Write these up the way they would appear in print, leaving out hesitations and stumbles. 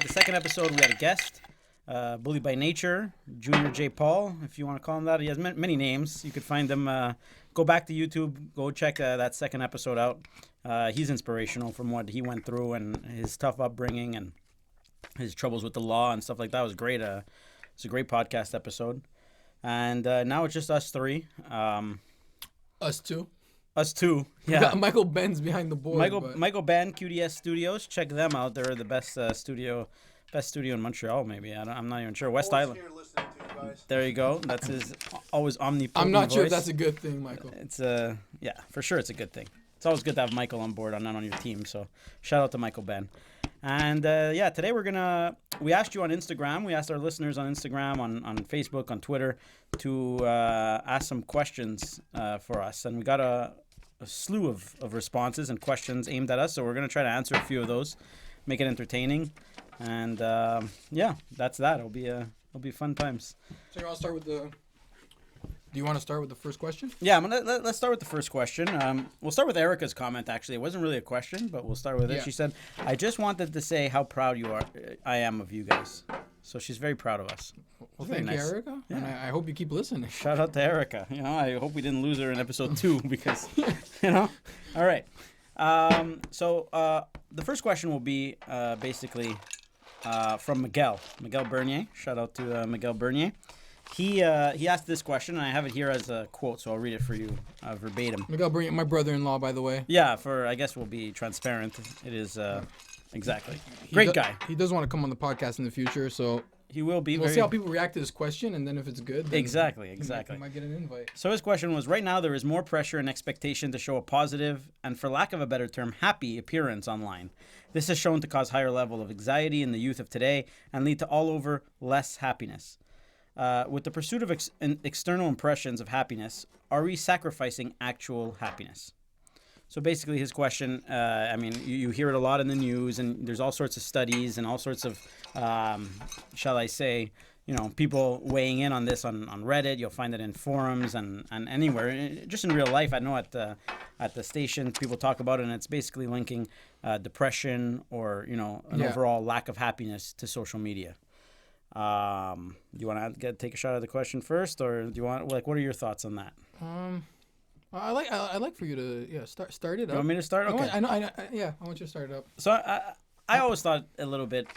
the second episode, we had a guest, Bully by Nature, Junior J. Paul, if you want to call him that. He has many names. You could find them. Go back to YouTube. Go check that second episode out. He's inspirational from what he went through and his tough upbringing and his troubles with the law and stuff like that. It was great. It's a great podcast episode. And now it's just us three. Us two. Us two. We Yeah. got Michael Ben's behind the board. Michael Ben, QDS Studios. Check them out. They're the best studio in Montreal. Maybe I'm not even sure. West Island. Here listening to you guys. There you go. That's his always omnipotent I'm not sure if voice. that's a good thing, Michael. It's yeah, for sure it's a good thing. It's always good to have Michael on board, not on your team. So shout out to Michael Ben. And yeah, today we asked you on Instagram. We asked our listeners on Instagram, on Facebook, on Twitter to ask some questions for us. And we got a slew of responses and questions aimed at us. So we're going to try to answer a few of those, make it entertaining. And yeah, that's that. It'll be fun times. So you want to start with the... Do you want to start with the first question? Yeah, let's start with the first question. We'll start with Erica's comment, actually. It wasn't really a question, but we'll start with it. Yeah. She said, I just wanted to say how proud I am of you guys. So she's very proud of us. Well, Very thank you, nice. Erica. Yeah. And I hope you keep listening. Shout out to Erica. I hope we didn't lose her in episode 2 because, All right. So the first question will be basically from Miguel Bernier. Shout out to Miguel Bernier. He asked this question, and I have it here as a quote, so I'll read it for you verbatim. Miguel, bring my brother-in-law, by the way. Yeah, I guess we'll be transparent. It is, exactly. Great guy. He does want to come on the podcast in the future, so He will be. we'll see how people react to this question, and then if it's good, then Exactly. he might get an invite. So his question was, right now there is more pressure and expectation to show a positive, and for lack of a better term, happy appearance online. This is shown to cause higher level of anxiety in the youth of today and lead to all over less happiness. With the pursuit of external impressions of happiness, are we sacrificing actual happiness? So basically his question, you hear it a lot in the news, and there's all sorts of studies and all sorts of, shall I say, people weighing in on this on Reddit. You'll find it in forums and anywhere. Just in real life, I know at the station, people talk about it, and it's basically linking depression or, an overall lack of happiness to social media. Do you want to take a shot at the question first, or do you want what are your thoughts on that? I like for you to start it up. You want me to start? Okay. I know. I want you to start it up. So I always thought a little bit.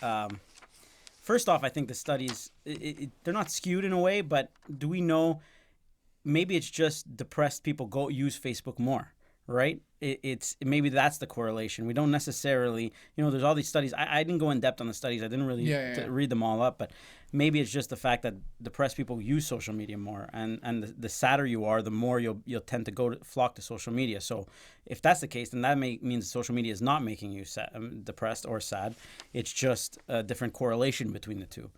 First off, I think the studies they're not skewed in a way, but do we know? Maybe it's just depressed people go use Facebook more, right? It's maybe that's the correlation. We don't necessarily, there's all these studies. I didn't go in depth on the studies. I didn't really read them all up, but maybe it's just the fact that depressed people use social media more, and the sadder you are, the more you'll tend to flock to social media. So if that's the case, then that means social media is not making you depressed or sad. It's just a different correlation between the two.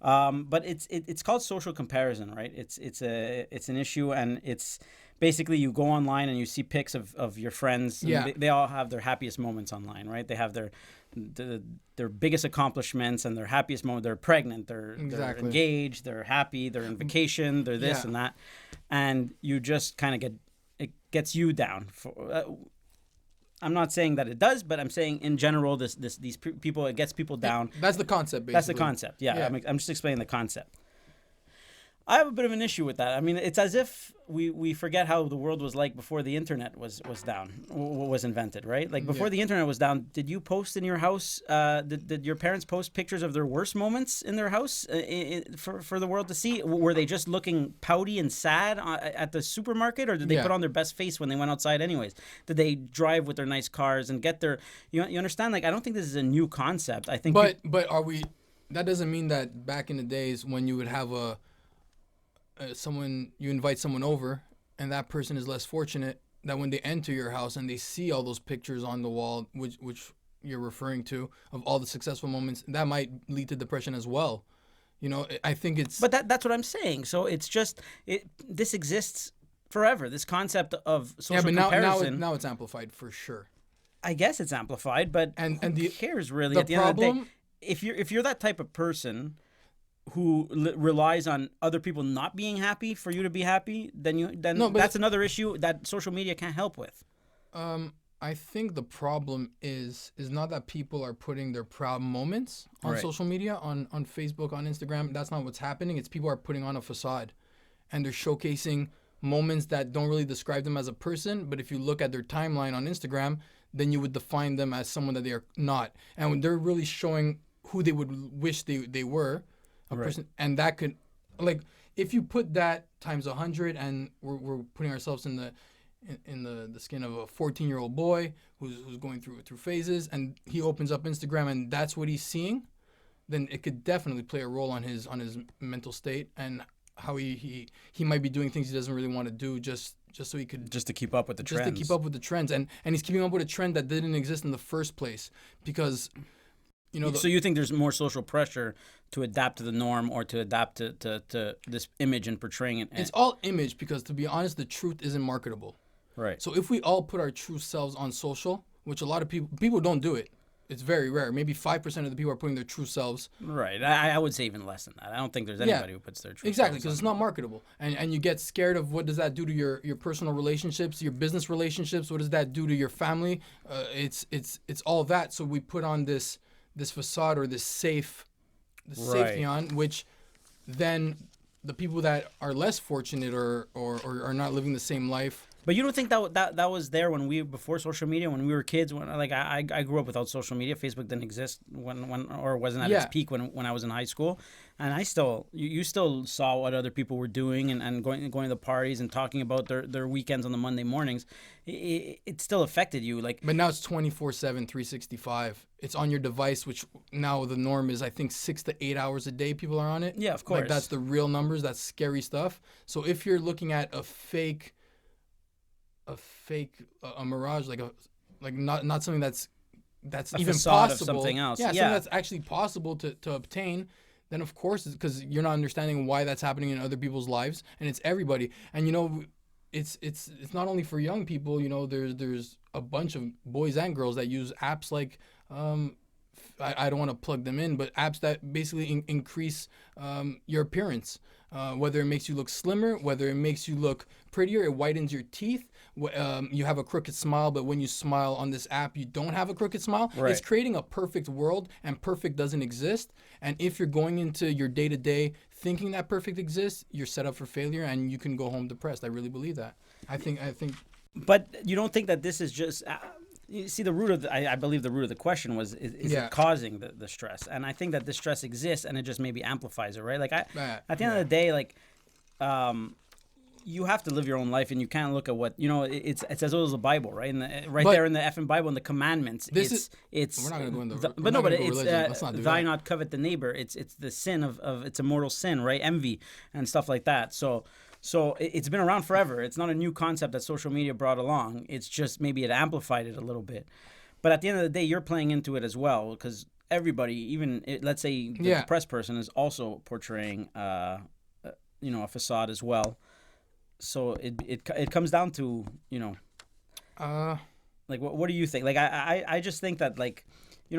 But it's called social comparison, right? It's an issue, and it's basically you go online and you see pics of your friends. Yeah. They all have their happiest moments online, right? They have their biggest accomplishments and their happiest moment. They're pregnant, they're engaged, they're happy, they're on vacation, they're this and that, and you just kind of it gets you down. I'm not saying that it does, but I'm saying in general, these people, it gets people down. That's the concept, basically. That's the concept. Yeah. I'm just explaining the concept. I have a bit of an issue with that. I mean, it's as if we forget how the world was like before the internet was invented, right? Like before the internet was down, did you post in your house? Did your parents post pictures of their worst moments in their house for the world to see? Were they just looking pouty and sad at the supermarket, or did they put on their best face when they went outside anyways? Did they drive with their nice cars and get their? You understand? Like, I don't think this is a new concept. I think. But are we? That doesn't mean that back in the days when you would have you invite someone over and that person is less fortunate, that when they enter your house and they see all those pictures on the wall, which you're referring to, of all the successful moments, that might lead to depression as well. I think it's... But that's what I'm saying. So it's just... this exists forever, this concept of social comparison. Now it's amplified for sure. I guess it's amplified, but who cares really at the end of the day? If you're that type of person who relies on other people not being happy for you to be happy, then that's another issue that social media can't help with. I think the problem is not that people are putting their proud moments on Right. social media, on Facebook, on Instagram. That's not what's happening. It's people are putting on a facade, and they're showcasing moments that don't really describe them as a person. But if you look at their timeline on Instagram, then you would define them as someone that they are not. And when they're really showing who they would wish they were, a Right. person, and that could, like, if you put that times 100, and we're putting ourselves in the skin of a 14-year-old boy who's going through phases, and he opens up Instagram and that's what he's seeing, then it could definitely play a role on his mental state and how he might be doing things he doesn't really want to do just so he could Just to keep up with the just trends. to keep up with the trends, and he's keeping up with a trend that didn't exist in the first place because So you think there's more social pressure to adapt to the norm or to adapt to this image and portraying it? it's all image, because to be honest, the truth isn't marketable. Right. So if we all put our true selves on social, which a lot of people don't do it, it's very rare. Maybe 5% of the people are putting their true selves. Right. I would say even less than that. I don't think there's anybody who puts their true Exactly, selves because it's on. not marketable, and you get scared of what does that do to your personal relationships, your business relationships. What does that do to your family? It's all that. So we put on this facade, or this safety on, which then the people that are less fortunate or are not living the same life. But you don't think that was there before social media, when we were kids? When I grew up without social media. Facebook didn't exist or wasn't at its peak when I was in high school, and you still saw what other people were doing and going to the parties and talking about their weekends on the Monday mornings. It still affected you, like. But now it's 24/7, 365. It's on your device, which now the norm is, I think, 6 to 8 hours a day people are on it. Yeah, of course. Like, that's the real numbers. That's scary stuff. So if you're looking at a mirage, like not something that's A even facade possible, of something else. something that's actually possible to obtain, then of course, because you're not understanding why that's happening in other people's lives, and it's everybody. And it's not only for young people. There's a bunch of boys and girls that use apps like I don't want to plug them in, but apps that basically increase your appearance. Whether it makes you look slimmer, whether it makes you look prettier, it whitens your teeth. You have a crooked smile, but when you smile on this app, you don't have a crooked smile. Right. It's creating a perfect world, and perfect doesn't exist. And if you're going into your day-to-day thinking that perfect exists, you're set up for failure, and you can go home depressed. I really believe that. I think. But you don't think that this is just. You see, the root of I believe the root of the question was is it causing the stress? And I think that the stress exists, and it just maybe amplifies it, right? Like at the end of the day, like you have to live your own life, and you can't look at what it's as old as the Bible, right? And there in the effing Bible, in the commandments, it's we're not gonna go into it's thou not covet the neighbor. It's the sin of it's a mortal sin, right? Envy and stuff like that. So it's been around forever. It's not a new concept that social media brought along. It's just maybe it amplified it a little bit. But at the end of the day, you're playing into it as well, because everybody, even let's say the depressed person, is also portraying a facade as well. So it comes down to like what do you think? Like I just think that, like,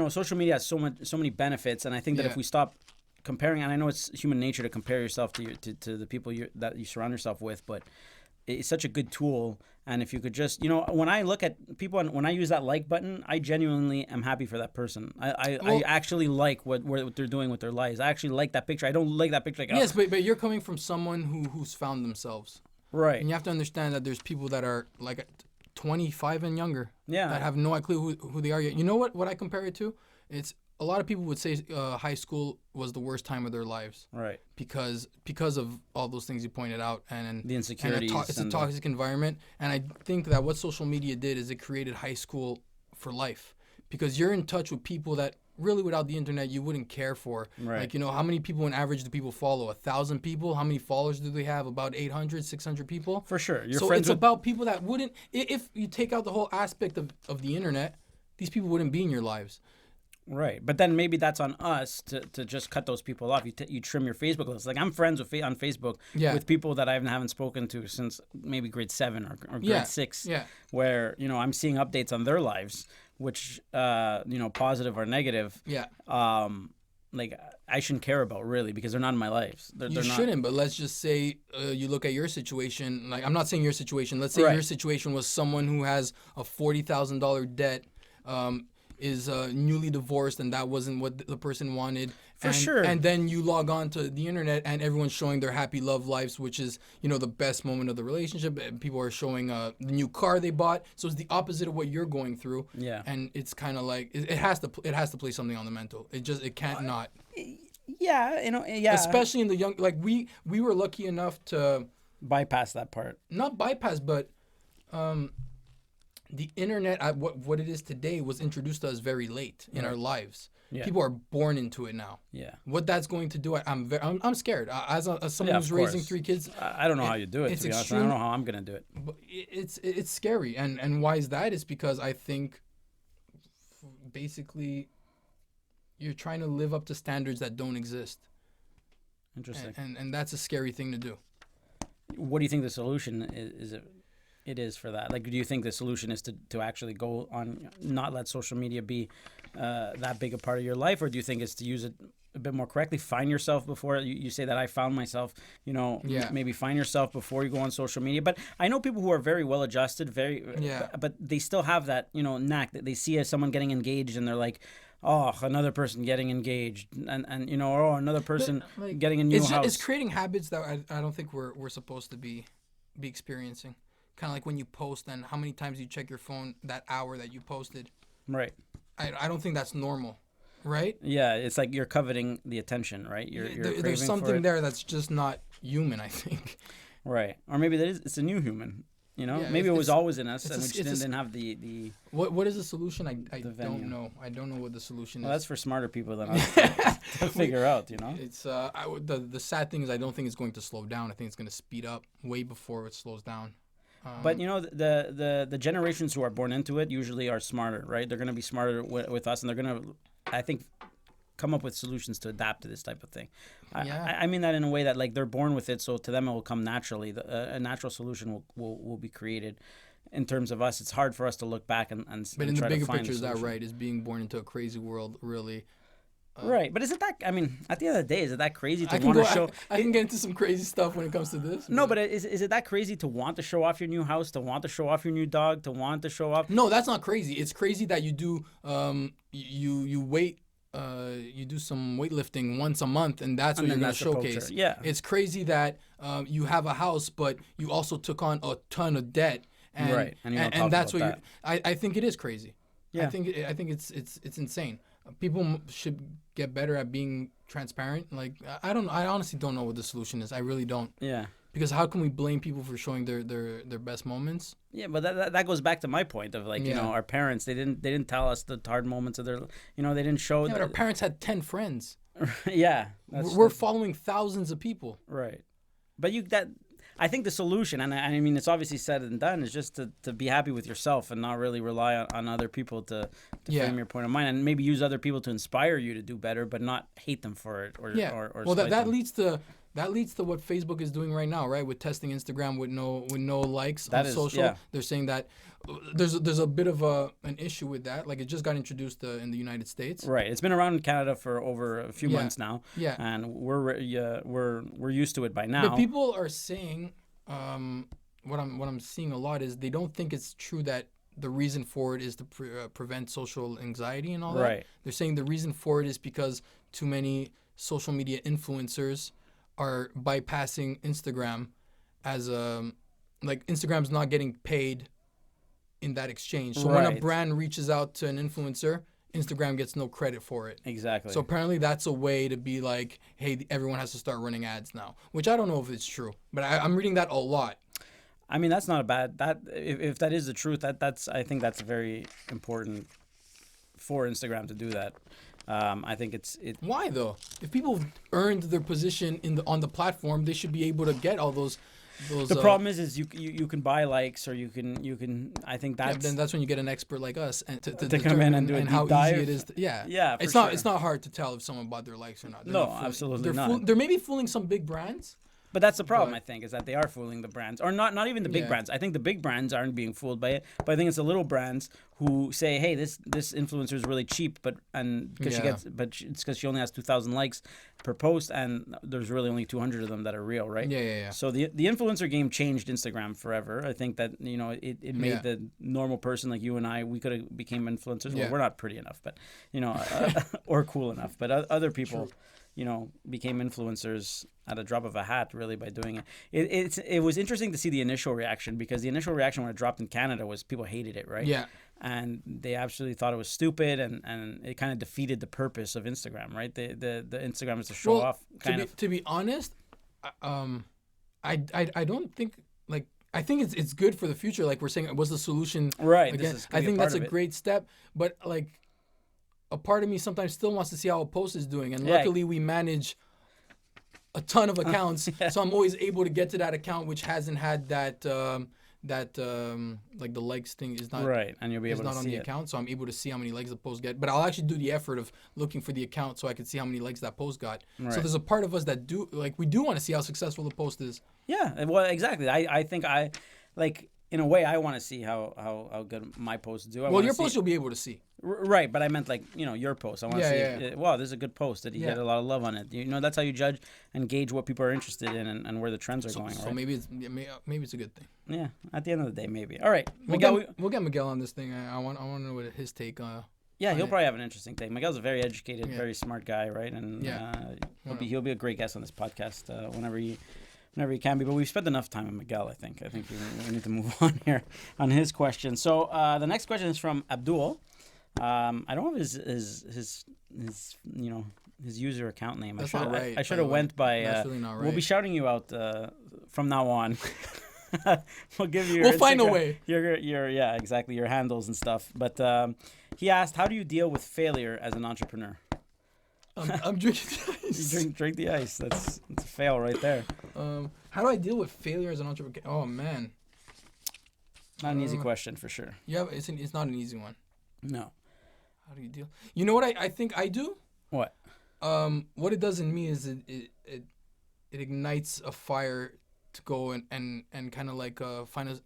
social media has so many benefits, and I think that if we stop comparing, and I know it's human nature to compare yourself to the people that you surround yourself with, but it's such a good tool. And if you could just, when I look at people and when I use that like button, I genuinely am happy for that person. I actually like what they're doing with their lives. I actually like that picture. I don't like that picture. Like, yes, but you're coming from someone who's found themselves. Right. And you have to understand that there's people that are like 25 and younger. Yeah. That have no clue who they are yet. You know what I compare it to? It's a lot of people would say high school was the worst time of their lives. Right. Because of all those things you pointed out, and the insecurities. It's a toxic environment. And I think that what social media did is it created high school for life, because you're in touch with people that really without the internet you wouldn't care for. Right. Like, how many people on average do people follow? 1,000 people? How many followers do they have? About 800, 600 people? For sure. It's about people that wouldn't, if you take out the whole aspect of the internet, these people wouldn't be in your lives. Right, but then maybe that's on us to just cut those people off. You trim your Facebook list. Like, I'm friends on Facebook with people that I haven't spoken to since maybe grade 7 or grade 6. Yeah. Where I'm seeing updates on their lives, which positive or negative. Yeah. like I shouldn't care about really because they're not in my life. They're not. Shouldn't, but let's just say you look at your situation. Like, I'm not saying your situation. Let's say Right. your situation was someone who has a $40,000 debt, is newly divorced, and that wasn't what the person wanted. For sure. And then you log on to the internet, and everyone's showing their happy love lives, which is, the best moment of the relationship. And people are showing the new car they bought. So it's the opposite of what you're going through. Yeah. And it's kind of like it has to play something on the mental. It can't not. Yeah, yeah. Especially in the young, like we were lucky enough to bypass that part. not bypass, but the internet, what it is today, was introduced to us very late in our lives. Yeah. People are born into it now. Yeah. What that's going to do, I'm scared. As someone Yeah, who's of raising course. 3 kids, I don't know how you do it. it's To be honest, I extreme- don't know how I'm gonna do it. but it's scary. And why is that? Is because I think basically you're trying to live up to standards that don't exist. Interesting. And that's a scary thing to do. What do you think the solution is? It is for that. Like, do you think the solution is to actually go on, not let social media be that big a part of your life, or do you think it's to use it a bit more correctly? Find yourself before you say that I found myself. Maybe find yourself before you go on social media. But I know people who are very well adjusted, but they still have that knack that they see as someone getting engaged and they're like, oh, another person getting engaged, and another person getting a new house. It's creating habits that I don't think we're supposed to be experiencing. Kind of like when you post and how many times you check your phone that hour that you posted. Right. I don't think that's normal, right? Yeah, it's like you're coveting the attention, right? There's something there that's just not human, I think. Right. Or maybe it's a new human. Maybe it was always in us, and we just didn't have the. What is the solution? I don't know. I don't know what the solution is. That's for smarter people than us to figure out. It's the sad thing is I don't think it's going to slow down. I think it's going to speed up way before it slows down. But the generations who are born into it usually are smarter, right? They're going to be smarter with us, and they're going to, I think, come up with solutions to adapt to this type of thing. I mean that in a way that like they're born with it, so to them it will come naturally. A natural solution will be created. In terms of us, it's hard for us to look back and but in the try bigger to find picture, is a that solution. right? Is being born into a crazy world really? Right, but is it that? I mean, at the end of the day, is it that crazy to I want to show? I can get into some crazy stuff when it comes to this. No, but is it that crazy to want to show off your new house, to want to show off your new dog, to want to show off? No, that's not crazy. It's crazy that you do you wait. You do some weightlifting once a month, and that's what you're going to showcase. Yeah, it's crazy that you have a house, but you also took on a ton of debt, and right, and that's what that. I think it is crazy. Yeah, I think it's insane. People should get better at being transparent. Like I honestly don't know what the solution is. I really don't. Yeah. Because how can we blame people for showing their best moments? Yeah, but that goes back to my point of like our parents, they didn't tell us the hard moments of their they didn't show. Yeah, but our parents had 10 friends. Yeah, we're following thousands of people. Right, but I think the solution, and I mean it's obviously said and done, is just to be happy with yourself and not really rely on other people to frame your point of mind, and maybe use other people to inspire you to do better, but not hate them for it or well that them. leads to what Facebook is doing right now, right? With testing Instagram with no likes on social. Yeah. They're saying that there's a bit of an issue with that. Like it just got introduced in the United States. Right. It's been around in Canada for over a few months now. Yeah. And we're used to it by now. But people are saying what I'm seeing a lot is they don't think it's true that the reason for it is to prevent social anxiety and all that. Right. They're saying the reason for it is because too many social media influencers are bypassing Instagram as like Instagram's not getting paid in that exchange. So when a brand reaches out to an influencer, Instagram gets no credit for it. Exactly. So apparently that's a way to be like, hey, everyone has to start running ads now, which I don't know if it's true, but I'm reading that a lot. I mean, that's not a bad, if that is the truth, I think that's very important for Instagram to do that. I think it. Why though? If people earned their position on the platform, they should be able to get all those. The problem is you can buy likes, or you can. I think that's. Then that's when you get an expert like us and to come in and do and how dive. easy it is. Yeah. It's not hard to tell if someone bought their likes or not. Absolutely not. They're maybe fooling some big brands. But that's the problem, But- I think, is that they are fooling the brands, or not even the big Yeah. brands. I think the big brands aren't being fooled by it, but I think it's the little brands who say, "Hey, this influencer is really cheap," because Yeah. it's because she only has 2,000 likes per post, and there's really only 200 of them that are real, right? Yeah. So the influencer game changed Instagram forever. I think that it made Yeah. the normal person like you and I, we could have became influencers. Yeah. Well, we're not pretty enough, but or cool enough, but other people. True. Became influencers at a drop of a hat, really, by doing it. It was interesting to see the initial reaction, because the initial reaction when it dropped in Canada was people hated it, right? Yeah. And they absolutely thought it was stupid, and it kind of defeated the purpose of Instagram, right? The Instagram is to show off, kind of. To be honest, I don't think like. I think it's good for the future. Like we're saying, was the solution Right. Again, This is I think that's a great. great step. But like, a part of me sometimes still wants to see how a post is doing, and Yeah. luckily we manage a ton of accounts, so I'm always able to get to that account which hasn't had that like the likes thing is not Right, and you'll be is able not to on see the it. account, so I'm able to see how many likes the post get. But I'll actually do the effort of looking for the account so I can see how many likes that post got. Right. So there's a part of us that we do want to see how successful the post is. Yeah, well, exactly. I think in a way, I want to see how good my posts do. Well, your post you'll be able to see. Right, but I meant your post. I want to Yeah, see yeah. if, wow, this is a good post. Did you get a lot of love on it? That's how you judge and gauge what people are interested in and where the trends are going, So right? maybe it's a good thing. Yeah, at the end of the day, maybe. All right, We'll Miguel. get Miguel on this thing. I want to know what his take. Yeah, he'll it. probably have an interesting thing. Miguel's a very educated, Yeah. very smart guy, right? And Yeah. he'll be a great guest on this podcast whenever he can be. But we've spent enough time on Miguel, I think. I think we need to move on here on his question. So the next question is from Abdul. I don't know his user account name. That's not right, I should by have the went way. by. That's really not We'll be right. shouting you out from now on. We'll give you. We'll find a Instagram- way. Your exactly, your handles and stuff. But he asked, how do you deal with failure as an entrepreneur? I'm drinking the ice. You drink the ice. That's a fail right there. How do I deal with failure as an entrepreneur? Oh man, Not an easy question for sure. yeah, it's not an easy one. No. How do you deal? You know what I think I do? What? What it does in me is it ignites a fire to go and kind of like find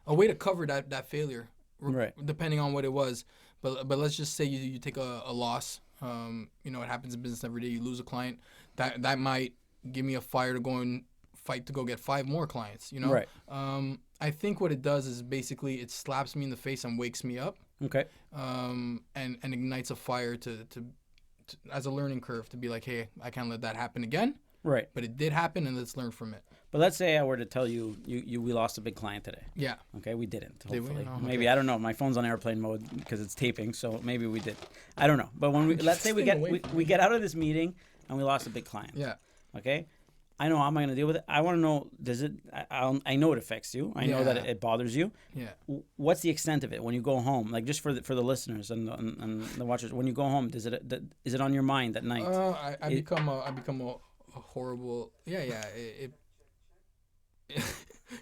a way to cover that failure, Right. depending on what it was. But let's just say you take a loss. It happens in business every day. You lose a client. That might give me a fire to go and fight to go get 5 more clients. Right. I think what it does is basically it slaps me in the face and wakes me up. Okay. And ignites a fire to as a learning curve to be like, hey, I can't let that happen again. Right. But it did happen, and let's learn from it. But let's say I were to tell you we lost a big client today. Yeah. Okay, we didn't. Did we? Hopefully, No, maybe okay. I don't know. My phone's on airplane mode because it's taping, so maybe we did. I don't know. But when let's say we Stay get away from we get out of this meeting and we lost a big client. Yeah. Okay. I know how am I going to deal with it. I want to know, does it? I know it affects you. I know that Yeah. it bothers you. Yeah. What's the extent of it when you go home? Like just for the listeners and the watchers, when you go home, is it on your mind at night? I become a horrible. Yeah.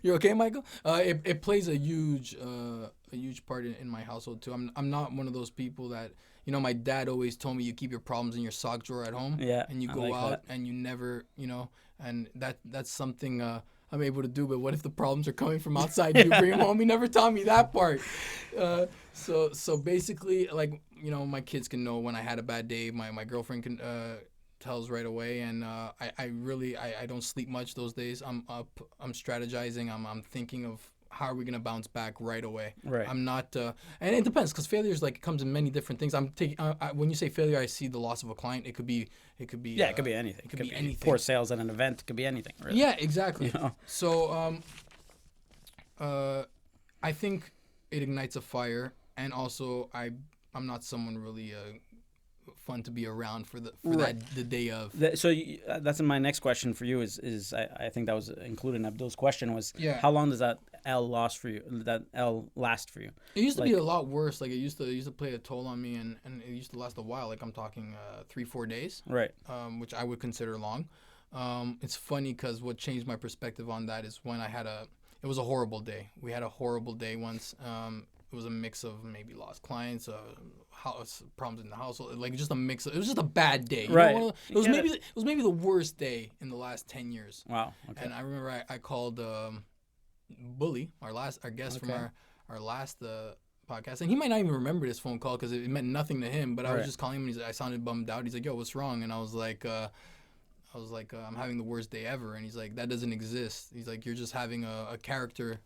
You're okay, Michael? It plays a huge part in my household too. I'm not one of those people that my dad always told me you keep your problems in your sock drawer at home. Yeah, And you I go like out that. and you never and that's something I'm able to do. But what if the problems are coming from outside? You bring them home. He never taught me that part. So basically, like my kids can know when I had a bad day. My girlfriend can. Tells right away, and I don't sleep much those days. I'm up, I'm strategizing, I'm thinking of how are we gonna bounce back right away. Right. I'm not, and it depends because failure is like comes in many different things. I'm taking when you say failure, I see the loss of a client. It could be Yeah, it could be anything. It could be anything. Poor sales at an event. It could be anything. Really. Yeah, exactly. You know? So I think it ignites a fire, and also I'm not someone really fun to be around for Right. the day of. So that's my next question for you is I think that was included in Abdul's question was how long does that L last for you? That L last for you? It used to be a lot worse. Like it used to play a toll on me, and it used to last a while. Like I'm talking 3-4 days, Right. which I would consider long. It's funny because what changed my perspective on that is when it was a horrible day. We had a horrible day once, it was a mix of maybe lost clients, house problems in the household, like just a mix. It was just a bad day. Right. It was maybe the worst day in the last 10 years. Wow. Okay. And I remember I called Bully, our guest from our last podcast, and he might not even remember this phone call because it meant nothing to him. But I was just calling him, and I sounded bummed out. He's like, "Yo, what's wrong?" And I was like, I'm having the worst day ever. And he's like, that doesn't exist. He's like, you're just having a character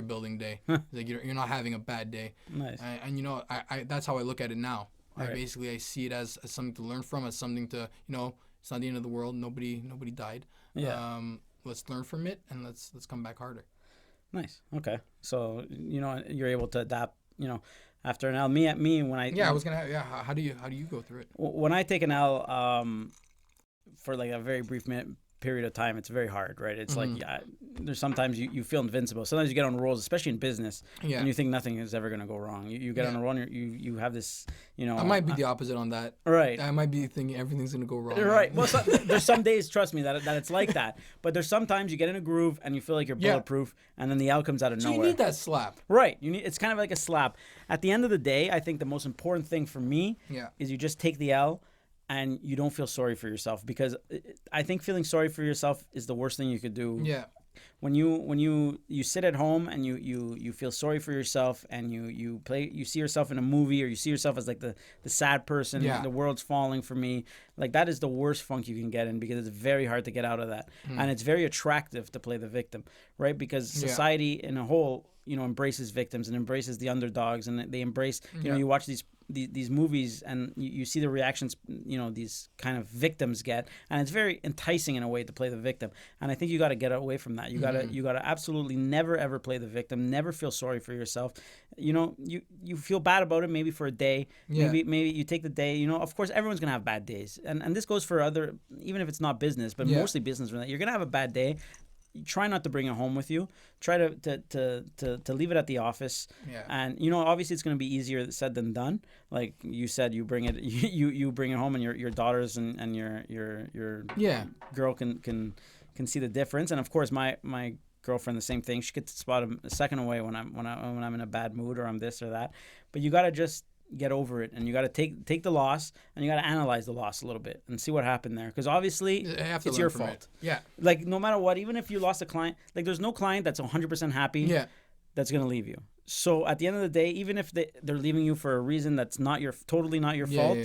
building day. He's like, you're not having a bad day. Nice. And you know, I that's how I look at it now. Right. I see it as something to learn from, as something to, you know, it's not the end of the world. Nobody died. Yeah. Let's learn from it, and let's come back harder. Nice. Okay. So, you know, you're able to adapt, you know, after an L. Me when I How do you go through it? When I take an L, for like a very brief period of time, it's very hard, right? It's like, there's sometimes you feel invincible. Sometimes you get on rolls, especially in business, and you think nothing is ever going to go wrong. You get on a roll, and you have this, you know. I might be the opposite on that. Right. I might be thinking everything's going to go wrong. Right. Well, there's some days, trust me, that it's like that. But there's sometimes you get in a groove and you feel like you're bulletproof, and then the L comes out of nowhere. So you need that slap. Right. It's kind of like a slap. At the end of the day, I think the most important thing for me is you just take the L, and you don't feel sorry for yourself, because I think feeling sorry for yourself is the worst thing you could do. Yeah. When you sit at home and you feel sorry for yourself, and you see yourself in a movie, or you see yourself as like the sad person, the world's falling for me, like that is the worst funk you can get in, because it's very hard to get out of that. And it's very attractive to play the victim, right? Because society in a whole, you know, embraces victims and embraces the underdogs, and they embrace, you know, you watch these movies and you see the reactions, you know, these kind of victims get, and it's very enticing in a way to play the victim. And I think you got to get away from that. You got to absolutely never ever play the victim. Never feel sorry for yourself. You know, you feel bad about it maybe for a day. Maybe you take the day. You know, of course everyone's gonna have bad days, and this goes for other, even if it's not business, but mostly business. You're gonna have a bad day. Try not to bring it home with you. Try to leave it at the office. Yeah. And you know, obviously, it's going to be easier said than done. Like you said, you bring it you bring it home, and your daughters and your girl can see the difference. And of course, my girlfriend, the same thing. She gets to spot a second away when I'm in a bad mood, or I'm this or that. But you got to just get over it, and you got to take the loss, and you got to analyze the loss a little bit and see what happened there, because obviously it's your fault. Like no matter what, even if you lost a client, like there's no client that's 100% happy that's going to leave you. So at the end of the day, even if they're leaving you for a reason that's totally not your fault,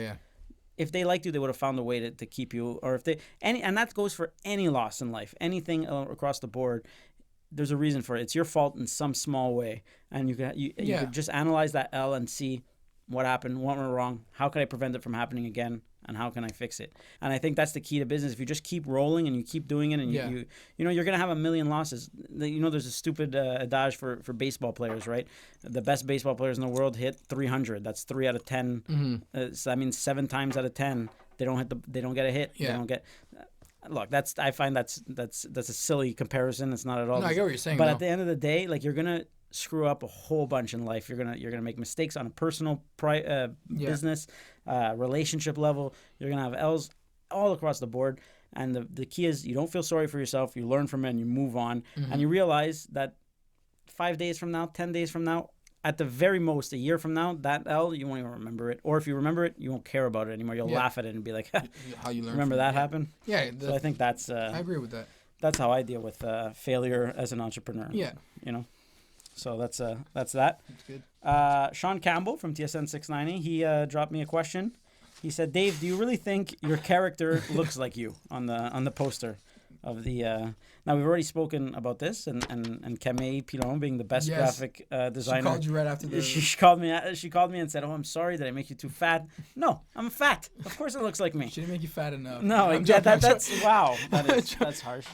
if they liked you, they would have found a way to keep you. Or if and that goes for any loss in life, anything across the board. There's a reason for it. It's your fault in some small way, and you could just analyze that L and see what happened, what went wrong, how can I prevent it from happening again, and how can I fix it? And I think that's the key to business. If you just keep rolling and you keep doing it, and you know, you're gonna have a million losses. You know, there's a stupid adage for baseball players, right? The best baseball players in the world hit 300. That's 3 out of 10. So that means 7 times out of 10 they don't get a hit. They don't get. Look, I find that's a silly comparison. It's not at all. No, I get what you're saying. But at the end of the day, like, you're gonna screw up a whole bunch in life. You're gonna make mistakes on a personal business, relationship level. You're gonna have L's all across the board. And the key is you don't feel sorry for yourself. You learn from it and you move on. And you realize that 5 days from now, 10 days from now, at the very most, a year from now, that L, you won't even remember it. Or if you remember it, you won't care about it anymore. You'll laugh at it and be like, how you learn remember that happened? Yeah. So I think that's... I agree with that. That's how I deal with failure as an entrepreneur. Yeah. You know? So that's that. That's good. Sean Campbell from TSN 690, he dropped me a question. He said, Dave, do you really think your character looks like you on the poster of the... Now, we've already spoken about this, and Camille Pilon being the best graphic designer. She called you right after the... She called me and said, oh, I'm sorry, did I make you too fat? No, I'm fat. Of course it looks like me. She didn't make you fat enough. No, that's... Wow. That's harsh.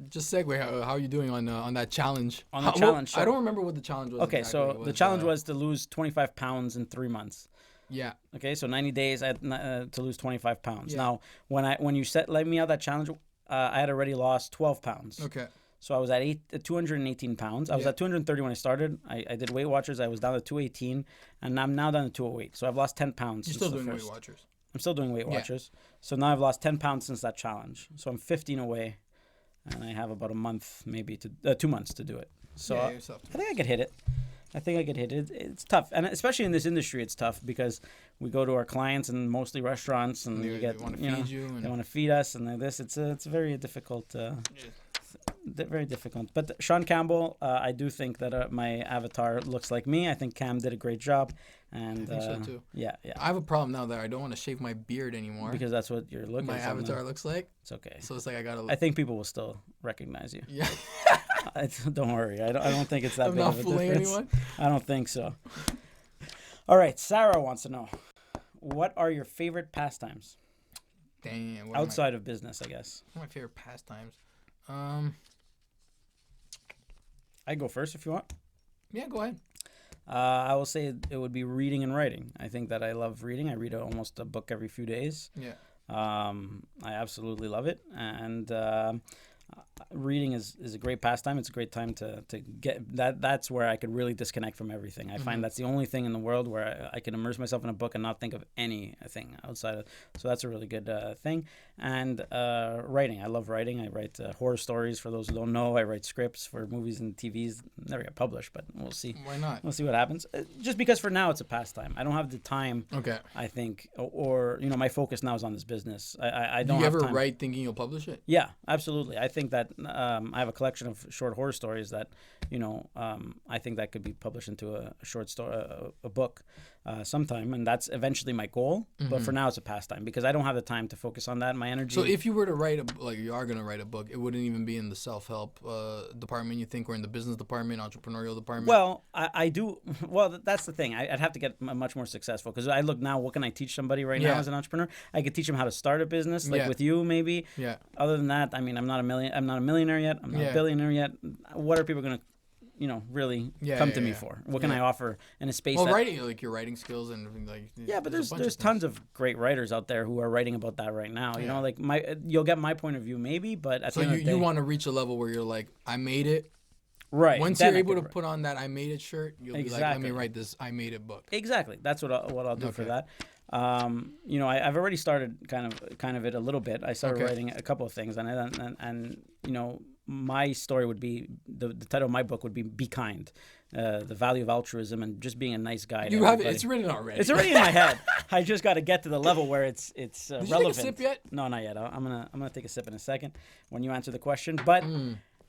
Just segue, how are you doing on that challenge? On the challenge. I don't remember what the challenge was. Okay, so the challenge was to lose 25 pounds in 3 months. Yeah. Okay, so 90 days I had to lose 25 pounds. Yeah. Now, when you let me out that challenge, I had already lost 12 pounds. Okay. So I was at 218 pounds. I was at 230 when I started. I did Weight Watchers. I was down to 218, and I'm now down to 208. So I've lost 10 pounds. You're still doing Weight Watchers. I'm still doing Weight Watchers. So now I've lost 10 pounds since that challenge. So I'm 15 away, and I have about a month, maybe 2 months to do it. So I think I could hit it. I think I could hit it. It's tough, and especially in this industry, it's tough because we go to our clients and mostly restaurants, and They want to feed you. they want to feed us, and this. It's very difficult. Very difficult. But Sean Campbell, I do think that my avatar looks like me. I think Cam did a great job, and I think so too. Yeah. I have a problem now that I don't want to shave my beard anymore Because that's what you're looking. My avatar looks like. It's okay. So it's like I gotta. I think people will still recognize you. Yeah. Don't worry. I don't think it's that I'm big not of a fooling difference. anyone. I don't think so. All right, Sarah wants to know, what are your favorite pastimes? Damn. Outside of business, I guess. What are my favorite pastimes? I go first if you want. Yeah, go ahead. I will say it would be reading and writing. I think that I love reading. I read almost a book every few days. Yeah. I absolutely love it, and reading is a great pastime. It's a great time to get that. That's where I could really disconnect from everything. I find that's the only thing in the world where I can immerse myself in a book and not think of anything outside of. So that's a really good thing. And writing, I love writing. I write horror stories. For those who don't know, I write scripts for movies and TVs. Never get published, but we'll see. Why not? We'll see what happens. Just because for now it's a pastime. I don't have the time. Okay. I think, or my focus now is on this business. I don't. Do you have ever time. write thinking you'll publish it? Yeah, absolutely. I think that I have a collection of short horror stories that, I think that could be published into a short story, a book sometime, and that's eventually my goal. But for now, it's a pastime because I don't have the time to focus on that. My energy. So if you were to write you are going to write a book, it wouldn't even be in the self-help department, you think, or in the business department, entrepreneurial department? Well, I do. Well, that's the thing. I'd have to get much more successful because I look now. What can I teach somebody right now as an entrepreneur? I could teach them how to start a business, like with you, maybe. Yeah. Other than that, I mean, I'm not a millionaire yet. I'm not a billionaire yet. What are people going to, really come to me for? What can I offer in a space? Well, writing, like your writing skills and like. Yeah, but there's tons of great writers out there who are writing about that right now. You know, like you'll get my point of view maybe, but at the end of the day, you want to reach a level where you're like, I made it. Right. Once you're able to put on that I made it shirt, you'll be like, let me write this I made it book. Exactly. That's what I'll do for that. I've already started kind of it a little bit. I started writing a couple of things, and my story would be the title of my book would be kind, the value of altruism and just being a nice guy. You have it. It's written already. It's already in my head. I just got to get to the level where it's relevant. Did you take a sip yet? No, not yet. I'm gonna take a sip in a second when you answer the question, but.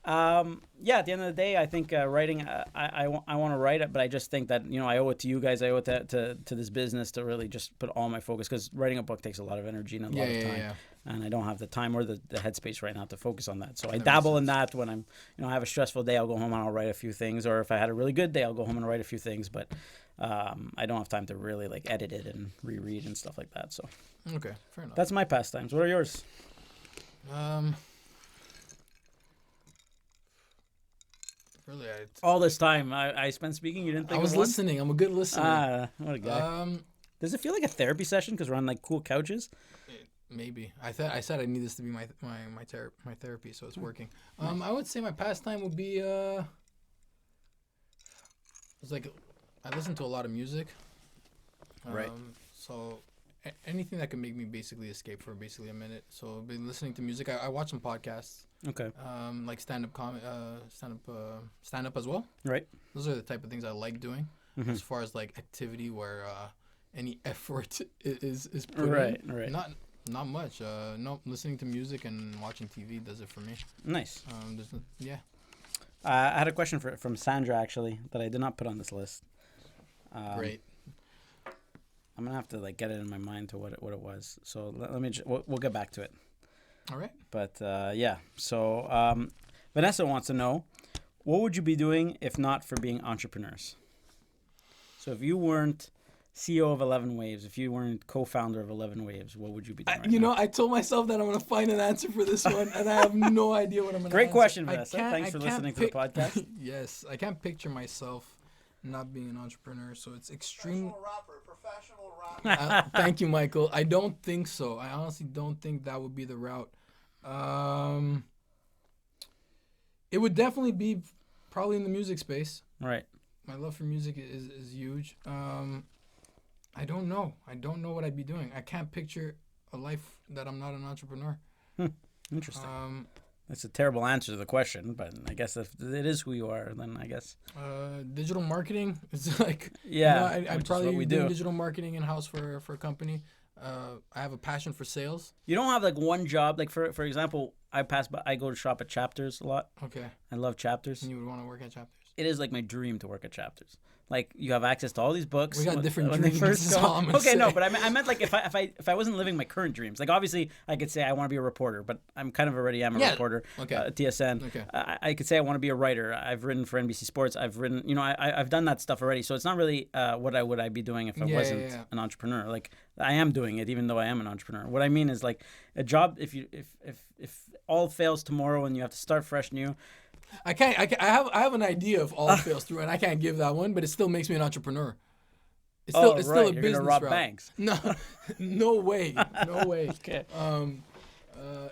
At the end of the day, I think writing, I want to write it, but I just think that, I owe it to you guys. I owe it to this business to really just put all my focus, because writing a book takes a lot of energy and a lot of time. Yeah. And I don't have the time or the headspace right now to focus on that. So I dabble in that when I'm, I have a stressful day, I'll go home and I'll write a few things. Or if I had a really good day, I'll go home and write a few things. But I don't have time to really edit it and reread and stuff like that. So okay, fair enough. That's my pastimes. What are yours? Really, all this time I spent speaking, you didn't think I was of one? listening. I'm a good listener. What a guy. Does it feel like a therapy session because we're on cool couches? Maybe. I said I need this to be my therapy, so it's working. I would say my pastime would be it's like I listen to a lot of music. Right. So anything that can make me basically escape for basically a minute. So I've been listening to music. I watch some podcasts. Okay. Like stand up as well. Right. Those are the type of things I like doing. Mm-hmm. As far as activity where any effort is put in. Right. Not much. No, listening to music and watching TV does it for me. Nice. Yeah. I had a question from Sandra actually that I did not put on this list. Great. I'm gonna have to get it in my mind to what it was. So let me. We'll get back to it. All right. But yeah. So Vanessa wants to know, what would you be doing if not for being entrepreneurs? So if you weren't CEO of 11 Waves, if you weren't co-founder of 11 Waves, what would you be doing right now? I told myself that I'm going to find an answer for this one, and I have no idea what I'm going to Great question, Vanessa. Thanks for listening to the podcast. Yes, I can't picture myself not being an entrepreneur, so it's extreme. Professional rapper. Thank you, Michael. I don't think so. I honestly don't think that would be the route. It would definitely be probably in the music space. Right. My love for music is huge. I don't know. I don't know what I'd be doing. I can't picture a life that I'm not an entrepreneur. Interesting. That's a terrible answer to the question, but I guess if it is who you are, then I guess. Digital marketing. It's like, Yeah, I'm which is probably what we doing do. digital marketing in house for a company. I have a passion for sales. You don't have like one job. Like for example, I go to shop at Chapters a lot. Okay. I love Chapters. And you would want to work at Chapters. It is like my dream to work at Chapters. Like you have access to all these books. We got different when they dreams. first That's go- all I'm gonna Okay, no, say. but I meant like if I wasn't living my current dreams. Like obviously I could say I want to be a reporter, but I'm kind of already am a Yeah, reporter. okay. At TSN. Okay. I could say I want to be a writer. I've written for NBC Sports. I've written. I've done that stuff already. So it's not really what I would be doing if I wasn't an entrepreneur. Like I am doing it, even though I am an entrepreneur. What I mean is like a job. If all fails tomorrow and you have to start fresh new. I have an idea of all fails through, and I can't give that one, but it still makes me an entrepreneur. It's still still a You're business gonna rob route. banks. No, no way, no way. Okay.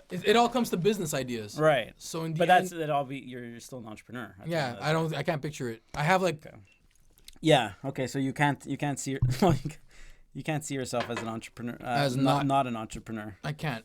It all comes to business ideas. Right. So in the But end, you're still an entrepreneur. yeah, I can't picture it. I have like Yeah. Okay. So you can't see you can't see yourself as an entrepreneur. As not an entrepreneur. I can't.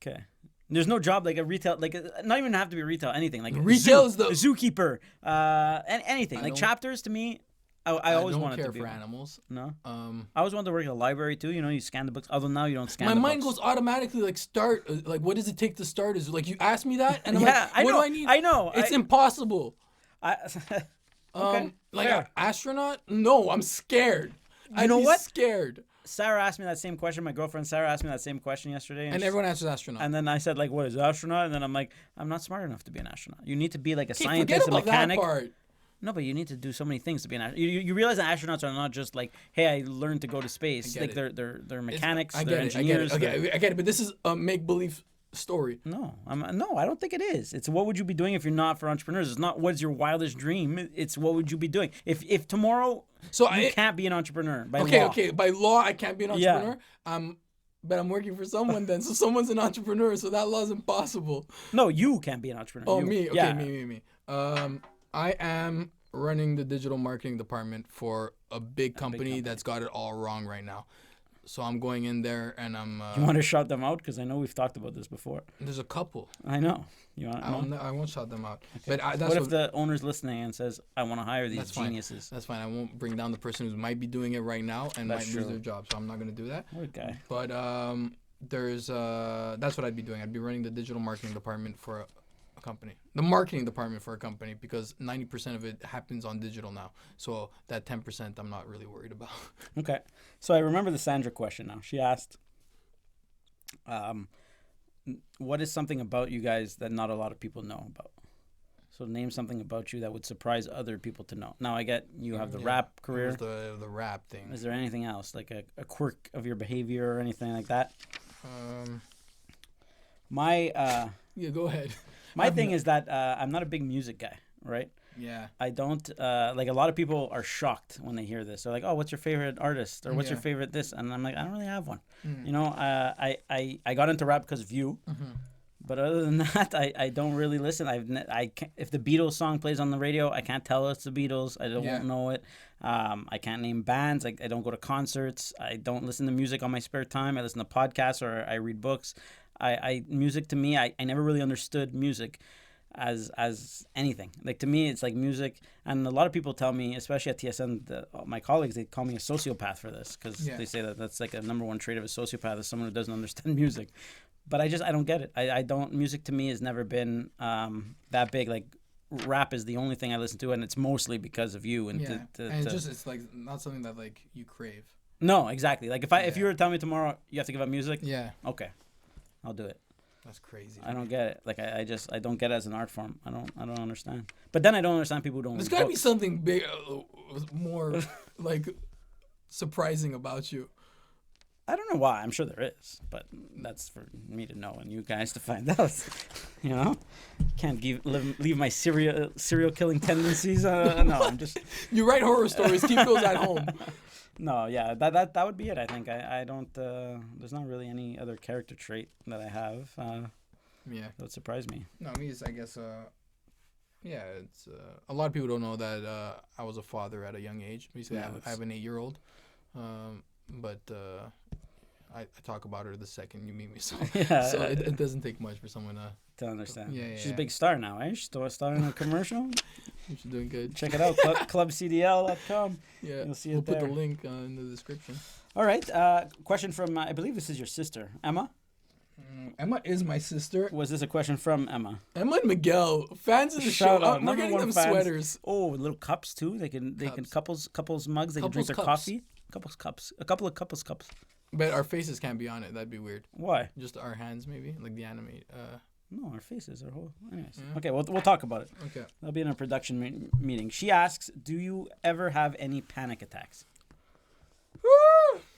Okay. There's no job like a retail, like not even have to be retail, anything like Retail is a zookeeper, anything like don't- Chapters to me. I always don't wanted care to be for one. animals. No. I always wanted to work at a library too. You scan the books. Although now you don't scan. My the mind books. goes automatically like start. Like, what does it take to start? Is like you ask me that, and I'm Yeah, like, what know. do I need? I know. It's impossible. okay. Like fair. astronaut? No, I'm scared. I'd know be what? Scared. Sarah asked me that same question. My girlfriend Sarah asked me that same question yesterday, And she- everyone answers astronaut. And then I said, like, what is astronaut? And then I'm like, I'm not smart enough to be an astronaut. You need to be like a Okay, scientist, a forget about mechanic. that part. No, but you need to do so many things to be an astronaut. You realize that astronauts are not just like, hey, I learned to go to space. I Like get they're mechanics, I they're get it. engineers. I get it. But this is a make-believe story. No, I don't think it is. It's what would you be doing if you're not for entrepreneurs? It's not what's your wildest dream. It's what would you be doing if tomorrow you can't be an entrepreneur by law. Okay. By law, I can't be an entrepreneur. But I'm working for someone then. So someone's an entrepreneur. So that law's impossible. No, you can't be an entrepreneur. Oh, You. me. Okay, Yeah. me. I am running the digital marketing department for a big company that's got it all wrong right now. So I'm going in there and I'm. You want to shout them out? Because I know we've talked about this before. There's a couple. I know. You want? I won't shout them out. Okay. But that's what if the owner's listening and says, "I want to hire these That's fine. geniuses"? That's fine. I won't bring down the person who might be doing it right now and That's might lose true. their job. So I'm not going to do that. Okay. But that's what I'd be doing. I'd be running the digital marketing department for a company, the marketing department for a company, because 90% of it happens on digital now. So that 10% I'm not really worried about. Okay. So I remember the Sandra question now. She asked, what is something about you guys that not a lot of people know about? So name something about you that would surprise other people to know. Now I get you have the rap career. It was the rap thing. Is there anything else, like a quirk of your behavior or anything like that? Yeah, go ahead. My thing is that I'm not a big music guy, right? Yeah. I don't like a lot of people are shocked when they hear this. They're like, "Oh, what's your favorite artist?" or "What's your favorite this?" And I'm like, "I don't really have one." You know, I got into rap because of you. But other than that, I don't really listen. If the Beatles song plays on the radio, I can't tell it's the Beatles. I won't know it. I can't name bands. I don't go to concerts. I don't listen to music on my spare time. I listen to podcasts or I read books. Music to me, I never really understood music as anything. Like to me, it's like music. And a lot of people tell me, especially at TSN, my colleagues, they call me a sociopath for this because they say that that's like a number one trait of a sociopath is someone who doesn't understand music. But I don't get it. I don't. Music to me has never been that big. Like rap is the only thing I listen to, and it's mostly because of you. And it's like not something that like you crave. No, exactly. Like if you were to tell me tomorrow you have to give up music, okay, I'll do it. That's crazy. I don't get it. Like I don't get it as an art form. I don't understand. But then I don't understand people who don't. There's read got to be books. something big, more like surprising about you. I don't know why. I'm sure there is, but that's for me to know and you guys to find out. You know, can't leave my serial killing tendencies. No, I'm just. You write horror stories. Keep those at home. No, yeah, that would be it. I think I don't. There's not really any other character trait that I have. That would surprise me. No, me is I guess. It's a lot of people don't know that I was a father at a young age. Basically, I have an 8-year-old, but. I talk about her the second you meet me, so it doesn't take much for someone to to understand. Yeah, She's a big star now, eh? She's still a star in a commercial. She's doing good. Check it out, clubcdl.com. Yeah, You'll see it we'll there. put the link in the description. All right. Question from, I believe this is your sister, Emma. Emma is my sister. Was this a question from Emma? Emma and Miguel, fans of the Shout show. out. We're Number getting one them fans. sweaters. Oh, little cups too. They can couples mugs. They can drink Couples their cups. coffee. A couple of couples cups. But our faces can't be on it. That'd be weird. Why? Just our hands, maybe, like the anime. No, our faces are whole. Anyways. Yeah. Okay, we'll talk about it. Okay. That'll be in our production meeting. She asks, "Do you ever have any panic attacks?"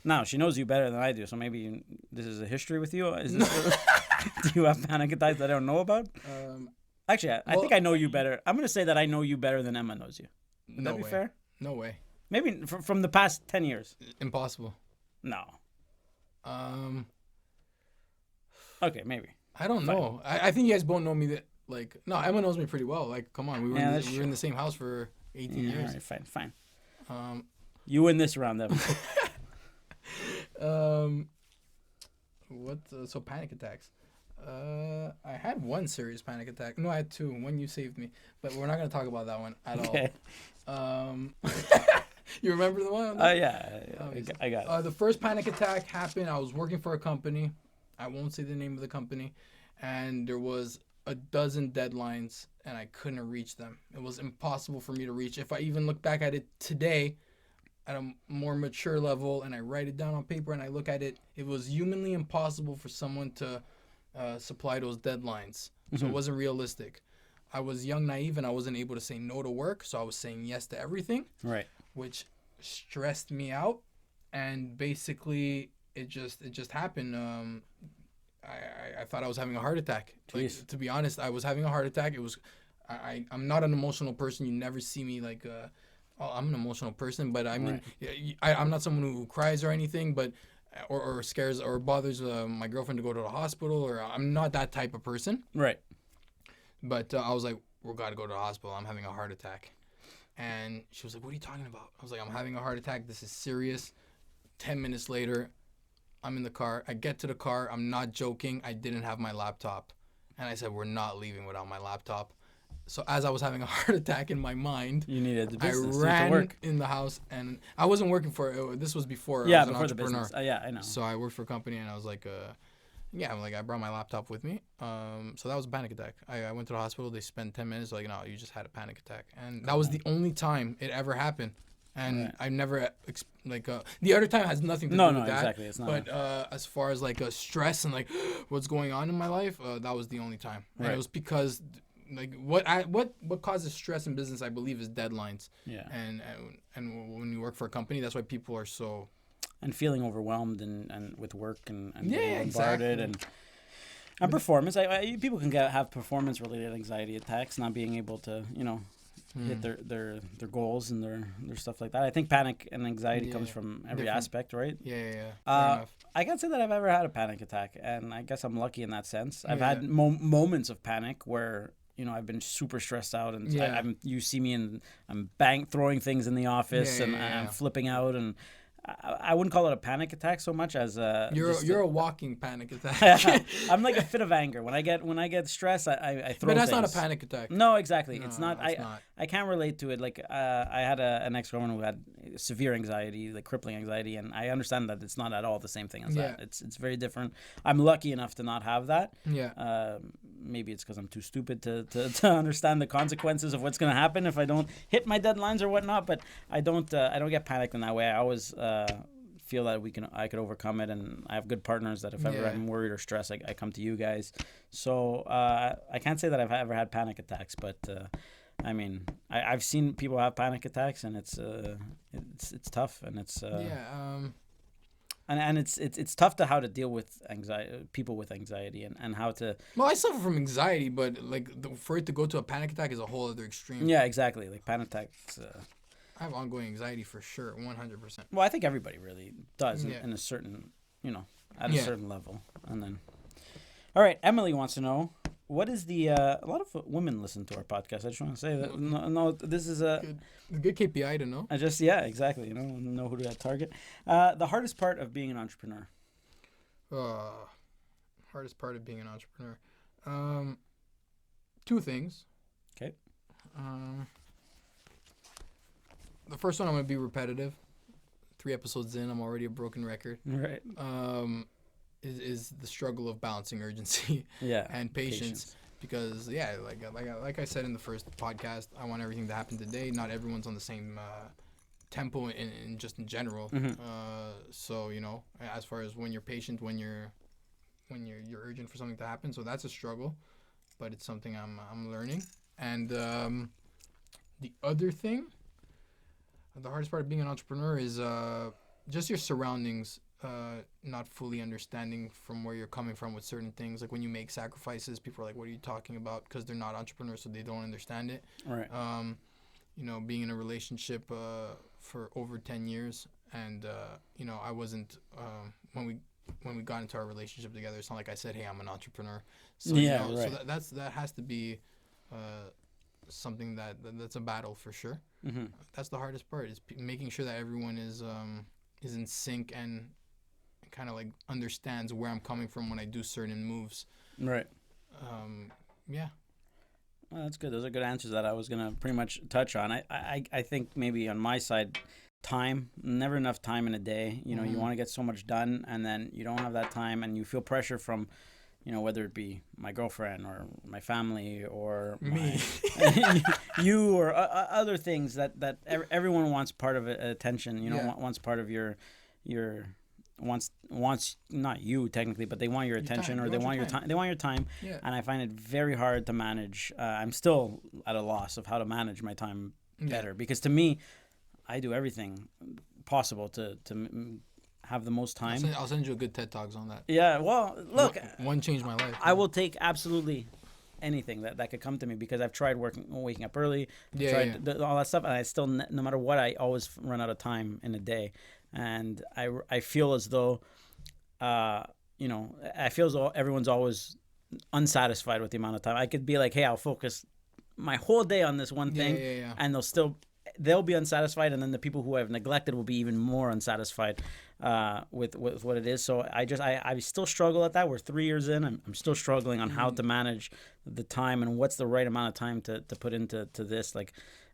Now she knows you better than I do, so maybe this is a history with you. Is this? Do you have panic attacks that I don't know about? Actually, I think I know you better. I'm gonna say that I know you better than Emma knows you. Would that be fair? No way. Maybe from the past 10 years. Impossible. No. Okay, maybe. I don't know. I think you guys both know me that no, Emma knows me pretty well. Like, come on, we were in the same house for 18 years. All right, fine. You win this round, Evan. So panic attacks. I had one serious panic attack. No, I had two. One you saved me, but we're not gonna talk about that one at all. You remember the one? Yeah, I got it. The first panic attack happened. I was working for a company. I won't say the name of the company, and there was a dozen deadlines, and I couldn't reach them. It was impossible for me to reach. If I even look back at it today, at a more mature level, and I write it down on paper and I look at it, it was humanly impossible for someone to supply those deadlines. So it wasn't realistic. I was young, naive, and I wasn't able to say no to work, so I was saying yes to everything. Right. Which stressed me out, and basically it just happened. I thought I was having a heart attack. Like, to be honest, I was having a heart attack. It was I'm not an emotional person. You never see me like I'm an emotional person, but I mean, I'm not someone who cries or anything, but or scares or bothers my girlfriend to go to the hospital, or I'm not that type of person. Right. But I was like, we got to go to the hospital. I'm having a heart attack. And she was like, what are you talking about? I was like, I'm having a heart attack. This is serious. 10 minutes later, I'm in the car. I get to the car. I'm not joking. I didn't have my laptop. And I said, we're not leaving without my laptop. So as I was having a heart attack in my mind, you needed the business. I ran to work in the house, and I wasn't working for it. This was before I was an before entrepreneur. the business. Yeah, I know. So I worked for a company, and I was like, I brought my laptop with me. So that was a panic attack. I went to the hospital. They spent 10 minutes like, no, you just had a panic attack. And that was the only time it ever happened. And I never, the other time has nothing to do with that. No, exactly. It's not. But as far as like stress and like what's going on in my life, that was the only time. And it was because like what causes stress in business, I believe, is deadlines. Yeah. And when you work for a company, that's why people are so... And feeling overwhelmed and with work and being bombarded and performance. People can have performance related anxiety attacks, not being able to hit their goals and their stuff like that. I think panic and anxiety comes from every aspect, right? Yeah. I can't say that I've ever had a panic attack, and I guess I'm lucky in that sense. I've had moments of panic where I've been super stressed out, and you see me and I'm throwing things in the office, and I'm flipping out, and I wouldn't call it a panic attack so much as you're a walking panic attack. I'm like a fit of anger when I get stressed. I throw. But that's things. not a panic attack. No, exactly. No, it's not. I can't relate to it. Like I had an ex-girlfriend who had severe anxiety, like crippling anxiety, and I understand that it's not at all the same thing as that. It's very different. I'm lucky enough to not have that. Yeah. Maybe it's because I'm too stupid to understand the consequences of what's going to happen if I don't hit my deadlines or whatnot. But I don't get panicked in that way. I always feel that I could overcome it, and I have good partners that if ever I'm worried or stressed, I come to you guys. So I can't say that I've ever had panic attacks, but I mean I've seen people have panic attacks, and it's tough, and it's And it's tough to how to deal with people with anxiety and how to. Well, I suffer from anxiety, but for it to go to a panic attack is a whole other extreme. Yeah, exactly. Like panic attacks. I have ongoing anxiety for sure, 100%. Well, I think everybody really does in a certain, at a certain level, and then. All right, Emily wants to know. What is the a lot of women listen to our podcast. I just want to say that no this is a good KPI to know. Exactly. Know who to target. The hardest part of being an entrepreneur. Hardest part of being an entrepreneur. Two things. Okay. The first one, I'm going to be repetitive. 3 episodes in, I'm already a broken record. Right. Is the struggle of balancing urgency and patience. Because, like I said in the first podcast, I want everything to happen today. Not everyone's on the same tempo in just in general. Mm-hmm. So, as far as when you're patient, when you're urgent for something to happen. So that's a struggle, but it's something I'm learning. And the other thing, the hardest part of being an entrepreneur is just your surroundings not fully understanding from where you're coming from with certain things. Like when you make sacrifices, people are like, what are you talking about? Because they're not entrepreneurs, so they don't understand it. Right. Being in a relationship for over 10 years and, I wasn't, when we got into our relationship together, it's not like I said, hey, I'm an entrepreneur. So, right. So that has to be something that's a battle for sure. Mm-hmm. That's the hardest part, is making sure that everyone is in sync and kind of like understands where I'm coming from when I do certain moves. Right. Yeah. Well, that's good. Those are good answers that I was going to pretty much touch on. I think maybe on my side, time, never enough time in a day. You want to get so much done, and then you don't have that time, and you feel pressure from, whether it be my girlfriend or my family or me, you or other things that everyone wants part of attention. Wants part of your wants not you technically, but they want your attention, or they want your time. They want your time, and I find it very hard to manage. I'm still at a loss of how to manage my time better, because to me, I do everything possible to have the most time. I'll send you a good TED Talks on that. Yeah, well, look. One changed my life. I will take absolutely anything that could come to me, because I've tried waking up early, all that stuff, and I still, no matter what, I always run out of time in a day. And I feel as though, I feel as though everyone's always unsatisfied with the amount of time. I could be like, hey, I'll focus my whole day on this one thing, and they'll be unsatisfied, and then the people who I've neglected will be even more unsatisfied with what it is. So I still struggle at that. We're 3 years in. I'm still struggling on how to manage the time and what's the right amount of time to put into this.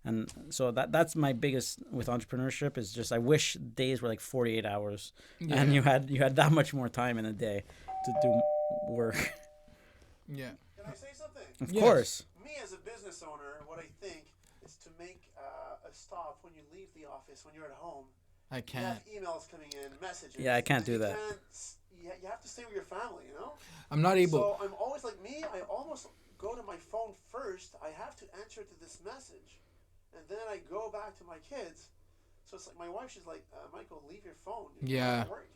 And so that's my biggest with entrepreneurship, is just I wish days were like 48 hours and you had that much more time in a day to do work. Yeah. Can I say something? Of course. Me as a business owner, what I think is to make a stop when you leave the office, when you're at home. I can't. You have emails coming in, messages. Yeah, I can't do that. You have to stay with your family, I'm not able. So I'm always like me. I almost go to my phone first. I have to answer to this message, and then I go back to my kids. So it's like my wife. She's like, Michael, leave your phone. Yeah. Work,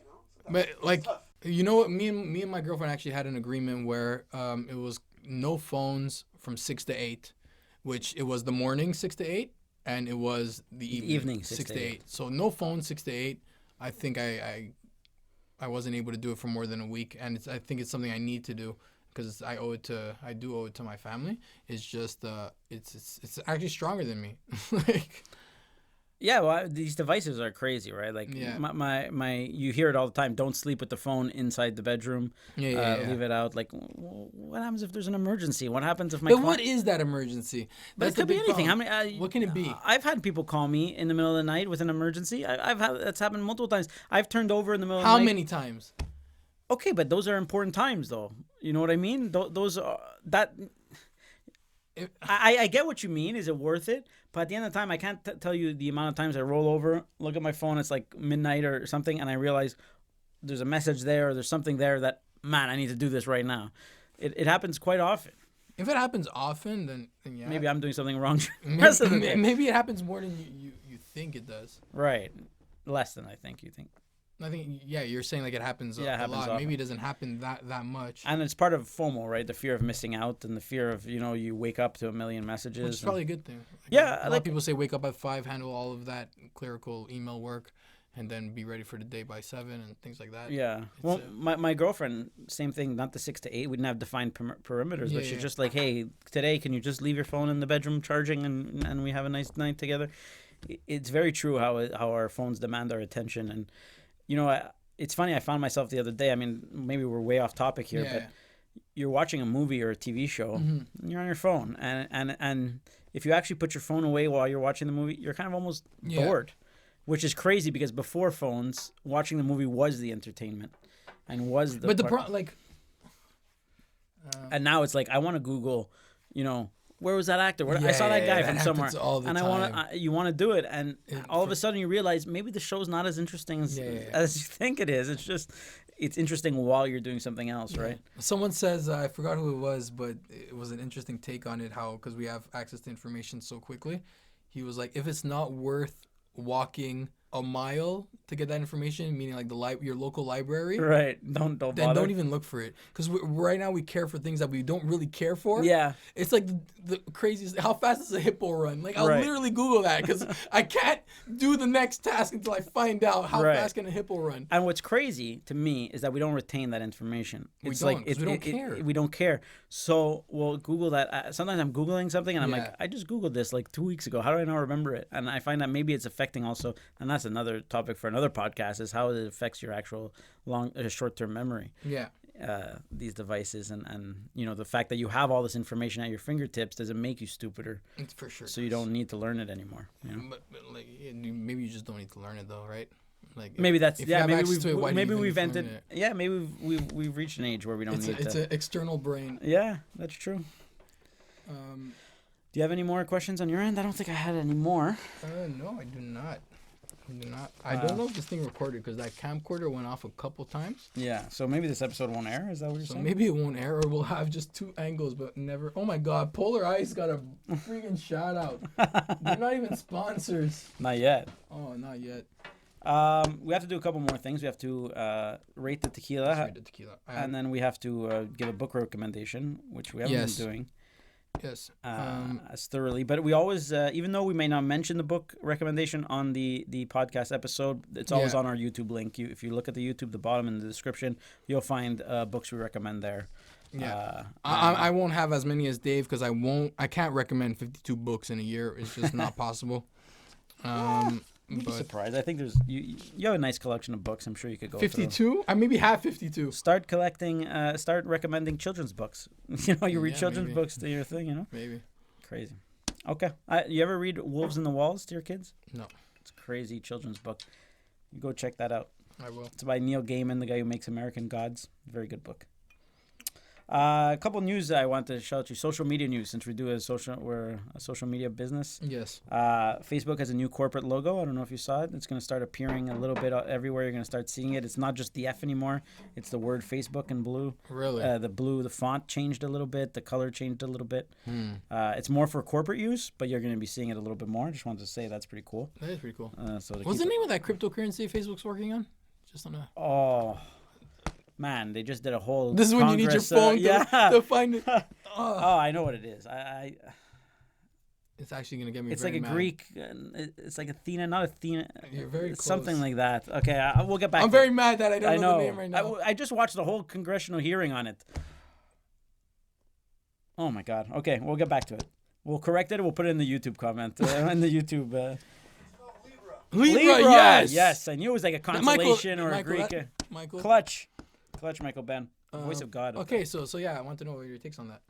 So but tough. What? Me and my girlfriend actually had an agreement where it was no phones from 6 to 8, which it was the morning 6 to 8. And it was the evening 6 to 8. So no phone 6 to 8. I think I wasn't able to do it for more than a week, and I think it's something I need to do, because I do owe it to my family. It's just it's actually stronger than me. Yeah, well, these devices are crazy, right? Like, my you hear it all the time. Don't sleep with the phone inside the bedroom. Leave it out. Like, what happens if there's an emergency? What happens if my? But what is that emergency? It could be anything. Problem. How many? What can it be? I've had people call me in the middle of the night with an emergency. That's happened multiple times. I've turned over in the middle of the night. How many times? Okay, but those are important times, though. You know what I mean? Those are that. I get what you mean. Is it worth it? But at the end of the time, I can't tell you the amount of times I roll over, look at my phone, it's like midnight or something, and I realize there's a message there, or there's something there that, man, I need to do this right now. It happens quite often. If it happens often, then yeah. Maybe I'm doing something wrong. Maybe it happens more than you think it does. Right. Less than I think you think. I think, you're saying like it happens a lot. Often. Maybe it doesn't happen that much. And it's part of FOMO, right? The fear of missing out, and the fear of, you wake up to a million messages. Which is probably a good thing. A lot of people say wake up at 5, handle all of that clerical email work, and then be ready for the day by 7 and things like that. Yeah. My girlfriend, same thing, not the 6 to 8. We didn't have defined perimeters, but she's just like, hey, today, can you just leave your phone in the bedroom charging and we have a nice night together? It's very true how our phones demand our attention. And it's funny. I found myself the other day. I mean, maybe we're way off topic here, but you're watching a movie or a TV show, and you're on your phone, and if you actually put your phone away while you're watching the movie, you're kind of almost bored, which is crazy because before phones, watching the movie was the entertainment, and was the. But and now it's like I want to Google, where was that actor? I saw that guy from somewhere, and you want to do it, and all of a sudden you realize maybe the show's not as interesting as you think it is. It's just it's interesting while you're doing something else, right? Someone says I forgot who it was, but it was an interesting take on it. How because we have access to information so quickly, he was like, if it's not worth walking a mile to get that information, meaning like your local library, right? Don't then bother. Don't even look for it, because right now we care for things that we don't really care for. Yeah, it's like the craziest. How fast does a hippo run? Like I'll literally Google that because I can't do the next task until I find out how fast can a hippo run. And what's crazy to me is that we don't retain that information. We don't care. We don't care. So we'll Google that. Sometimes I'm Googling something and I'm like, I just Googled this like 2 weeks ago. How do I not remember it? And I find that maybe it's affecting also, and that's another topic for another podcast, is how it affects your actual short-term memory. Yeah. These devices and the fact that you have all this information at your fingertips doesn't make you stupider. It's for sure. So you don't need to learn it anymore. But like maybe you just don't need to learn it though, right? Like maybe that's maybe we've invented. Yeah, maybe we've reached an age where we don't need It's an external brain. Yeah, that's true. Do you have any more questions on your end? I don't think I had any more. No, I do not. I don't know if this thing recorded because that camcorder went off a couple times. Yeah, so maybe this episode won't air. Is that what you're saying? Maybe it won't air, or we'll have just two angles, but never. Oh my God, Polar Ice got a freaking shout out. They're not even sponsors. Not yet. Oh, not yet. We have to do a couple more things. We have to rate the tequila. Let's rate the tequila. And then we have to give a book recommendation, which we haven't been doing. Yes. As thoroughly. But we always, even though we may not mention the book recommendation on the podcast episode, it's always on our YouTube link. If you look at the YouTube, the bottom in the description, you'll find books we recommend there. Yeah. I won't have as many as Dave because I can't recommend 52 books in a year. It's just not possible. You'd be surprised. I think you have a nice collection of books. I'm sure you could go 52? I maybe have 52. Start collecting, start recommending children's books. You read children's books to your thing, Maybe. Crazy. Okay. You ever read Wolves in the Walls to your kids? No. It's a crazy children's book. You go check that out. I will. It's by Neil Gaiman, the guy who makes American Gods. Very good book. A couple news that I want to shout you. Social media news, since we're a social media business. Yes. Facebook has a new corporate logo. I don't know if you saw it. It's going to start appearing a little bit everywhere. You're going to start seeing it. It's not just the F anymore. It's the word Facebook in blue. Really? The font changed a little bit. The color changed a little bit. It's more for corporate use, but you're going to be seeing it a little bit more. I just wanted to say that's pretty cool. That is pretty cool. What's the name of that cryptocurrency Facebook's working on? Just on a... Oh... Man, they just did a whole. This is when you need your phone to find it. Oh, I know what it is. It's actually gonna get me. It's very like a mad. Greek. It's like Athena, not Athena. You're very close. Something like that. Okay, we'll get back. I'm very mad that I don't know the name right now. I just watched the whole congressional hearing on it. Oh my God. Okay, we'll get back to it. We'll correct it. We'll put it in the YouTube comment. In the YouTube. It's called Libra. Libra, yes. Yes, I knew it was like a constellation or a Greek. Michael. Clutch, Michael Ben. Voice of God. Okay, so yeah, I want to know your takes on that.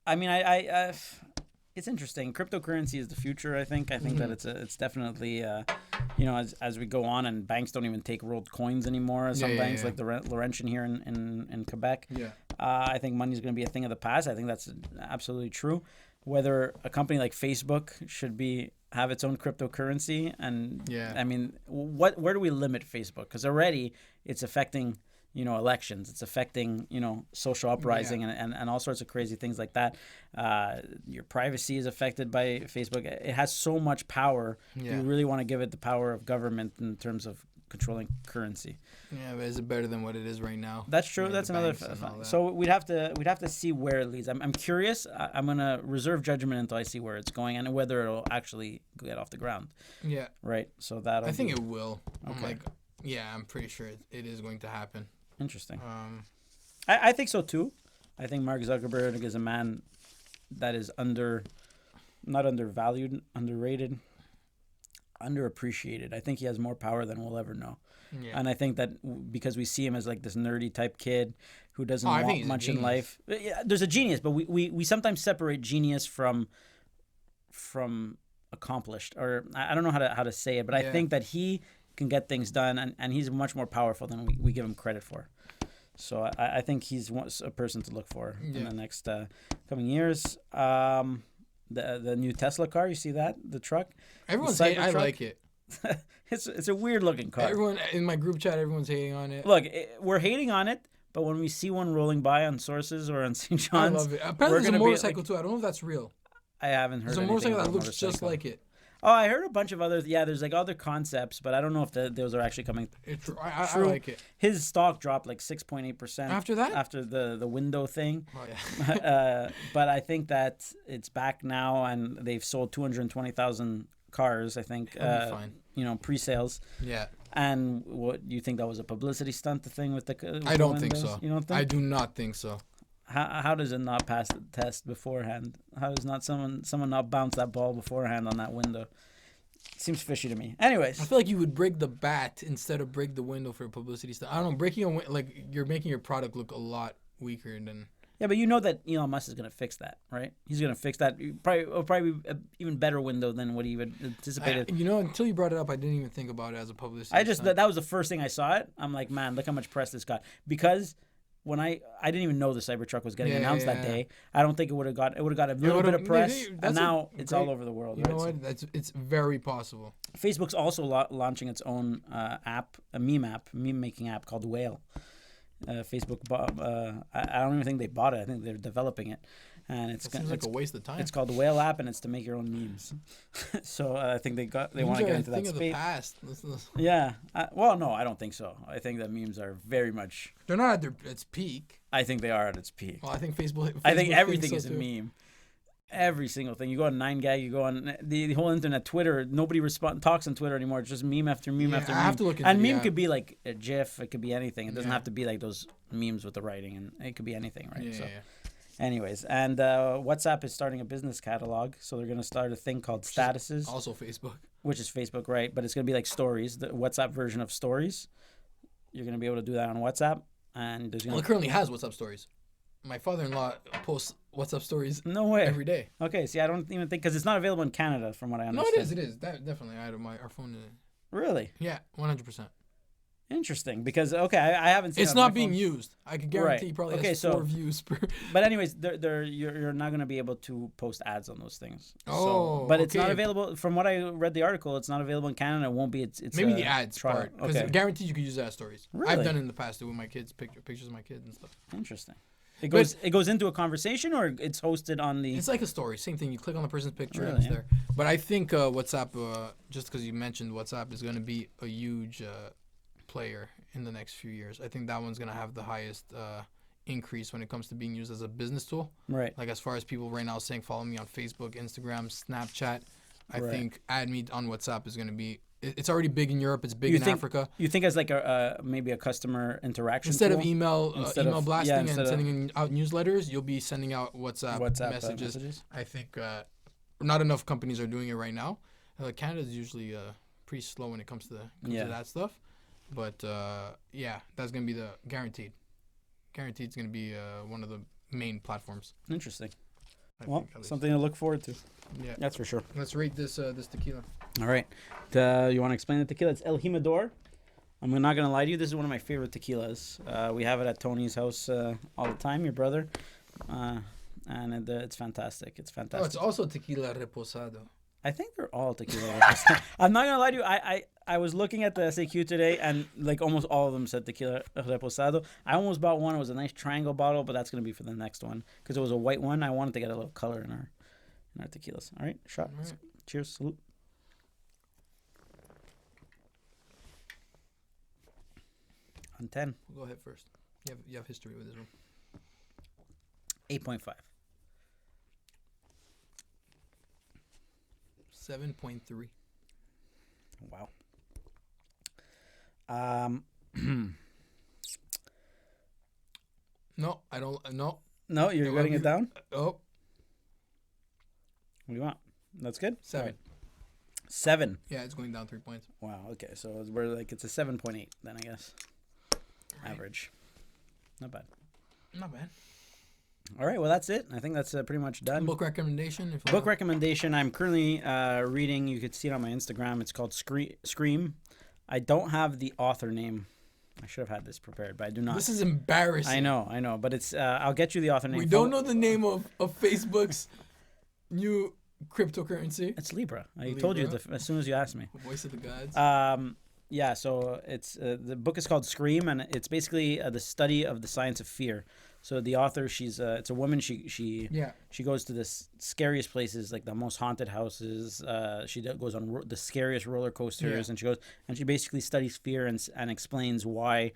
I mean, it's interesting. Cryptocurrency is the future. I think that it's definitely as we go on and banks don't even take rolled coins anymore. Some banks like the Laurentian here in Quebec. Yeah. I think money is going to be a thing of the past. I think that's absolutely true. Whether a company like Facebook should have its own cryptocurrency, and I mean, where do we limit Facebook? Because already it's affecting elections. It's affecting social uprising and all sorts of crazy things like that. Your privacy is affected by Facebook. It has so much power. Do you really want to give it the power of government in terms of controlling currency? Yeah, but is it better than what it is right now? That's true. That's another. So we'd have to see where it leads. I'm curious. I'm gonna reserve judgment until I see where it's going and whether it'll actually get off the ground. Yeah. Right. So that I think it will. Okay. I'm pretty sure it is going to happen. Interesting. I think so too. I think Mark Zuckerberg is a man that is not undervalued, underrated. underappreciated. I think he has more power than we'll ever know. Yeah. And I think that because we see him as like this nerdy type kid who doesn't I think want he's a much in genius. life. Yeah, there's a genius, but we sometimes separate genius from accomplished, or I don't know how to say it, but I Yeah. think that he can get things done, and he's much more powerful than we give him credit for. So I think he's a person to look for in Yeah. the next coming years. The new Tesla car, you see that? The truck? Everyone's The hating. I Cybertruck? like it. It's a weird looking car. Everyone in my group chat, everyone's hating on it. Look, we're hating on it, but when we see one rolling by on Sources or on St. I John's, love it. we're Apparently, there's a gonna be, motorcycle like- too. I don't know if that's real. I haven't heard There's a anything motorcycle that about looks just motorcycle. like it. Oh, I heard a bunch of other. Yeah, there's like other concepts, but I don't know if those are actually coming. I True. like it. His stock dropped like 6.8% After that? after the window thing. Oh yeah. But I think that it's back now, and they've sold 220,000 cars. I think It'll be fine. Pre-sales. Yeah. And what you think that was a publicity stunt? The thing with the with I the don't think windows? so. You don't think? I do not think so. How does it not pass the test beforehand? How does not someone not bounce that ball beforehand on that window? Seems fishy to me. Anyways, I feel like you would break the bat instead of break the window for a publicity stunt. I don't know. Breaking like you're making your product look a lot weaker than. yeah, but you know that Elon Musk is going to fix that, right? He's going to fix that. Probably an even better window than what he would anticipated. Until you brought it up, I didn't even think about it as a publicity. I just stunt. that was the first thing I saw it. I'm like, man, look how much press this got. Because when I didn't even know the Cybertruck was getting announced that day. I don't think it would have got a little bit of press, and now it's all over the world. You know what? It's very possible. Facebook's also launching its own app, a meme making app called Whale. Facebook I don't even think they bought it. I think they're developing it, and it Seems like a waste of time. It's called the Whale app, and it's to make your own memes. So I think they want to get into that Of the space. past. Yeah. Well, no, I don't think so. I think that memes are very much. They're not at its peak. I think they are at its peak. Well, I think Facebook I think thinks everything so is a too. meme. Every single thing. You go on 9gag, you go on the whole internet, Twitter. Nobody talks on Twitter anymore. It's just meme after meme after I meme. have to look into and the meme app. could be like a GIF. It could be anything. It doesn't Yeah. have to be like those memes with the writing, and it could be anything, right? Yeah, So, yeah. anyways, and WhatsApp is starting a business catalog, so they're gonna start a thing called statuses, Also Facebook. which is Facebook, right? But it's gonna be like stories, the WhatsApp version of stories. You're gonna be able to do that on WhatsApp, and there's Well, gonna it currently has WhatsApp stories. My father-in-law posts WhatsApp stories no way. every day. Okay, see, I don't even think because it's not available in Canada, from what I No, understand. it is. That definitely. I had our phone. Really Yeah, 100%. interesting. Because I haven't seen. It's it on my not being phone. used. I can guarantee Right. probably Okay, has so- 4 views per. But anyways, you're not gonna be able to post ads on those things. Oh, but it's not okay. available. From what I read the article, it's not available in Canada. It won't be. It's Maybe a the ads trial. part, because Okay, guaranteed you could use that as stories. Really? I've done it in the past too with my kids, pictures of my kids and stuff. interesting. It goes into a conversation, or it's hosted on the. It's like a story, same thing. You click on the person's picture and Really, it's there. But I think WhatsApp, just because you mentioned WhatsApp, is going to be a huge player in the next few years. I think that one's going to have the highest increase when it comes to being used as a business tool. Right. Like as far as people right now saying follow me on Facebook, Instagram, Snapchat, I Right. think add me on WhatsApp is going to be. It's already big in Europe. It's big You in think- Africa. You think as like maybe a customer interaction Instead of tool? email, Instead email of- blasting yeah, and instead of- sending out newsletters, you'll be sending out WhatsApp, messages. I think not enough companies are doing it right now. Canada's usually pretty slow when it comes to that stuff. But yeah, that's gonna be the guaranteed. Guaranteed, it's gonna be one of the main platforms. Interesting. I Well, think, at least. something to look forward to. Yeah. That's for sure. Let's rate this tequila. All right. You want to explain the tequila? It's El Jimador. I'm not going to lie to you. This is one of my favorite tequilas. We have it at Tony's house all the time, your brother. And it's fantastic. It's fantastic. Oh, it's also tequila reposado. I think they're all tequila. I'm not going to lie to you. I was looking at the SAQ today, and like almost all of them said tequila reposado. I almost bought one. It was a nice triangle bottle, but that's going to be for the next one because it was a white one. I wanted to get a little color in our tequilas. All right, shot. All right. Cheers. Salute. On 10. Go ahead first. You have history with this one. 8.5. 7.3. Wow. No, I don't. No. No, you're Yeah, getting it down? Oh, What do you want? That's good? 7. All right. 7. Yeah, it's going down 3 points. Wow. Okay, so we're like it's a 7.8 then, I guess. Right. Average. Not bad. Not bad. All right. Well, that's it. I think that's pretty much done. Book recommendation. If Book recommendation. I'm currently reading. You could see it on my Instagram. It's called Scream. I don't have the author name. I should have had this prepared, but I do not. This is embarrassing. I know, but it's. I'll get you the author name. We don't know the name of Facebook's new cryptocurrency. It's Libra. I told you as soon as you asked me. Voice of the gods. Yeah. So it's the book is called Scream, and it's basically the study of the science of fear. So the author, it's a woman. She goes to the scariest places, like the most haunted houses. She goes on the scariest roller coasters, and she basically studies fear and explains why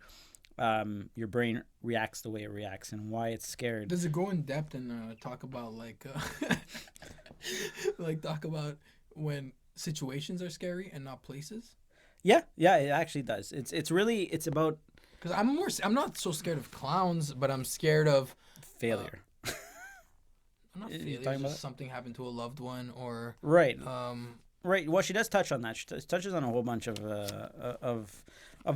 your brain reacts the way it reacts and why it's scared. Does it go in depth and talk about like talk about when situations are scary and not places? Yeah, it actually does. It's about. Because I'm not so scared of clowns, but I'm scared of failure. I'm not failure. Just something happened to a loved one, or right. Right. Well, she does touch on that. She touches on a whole bunch of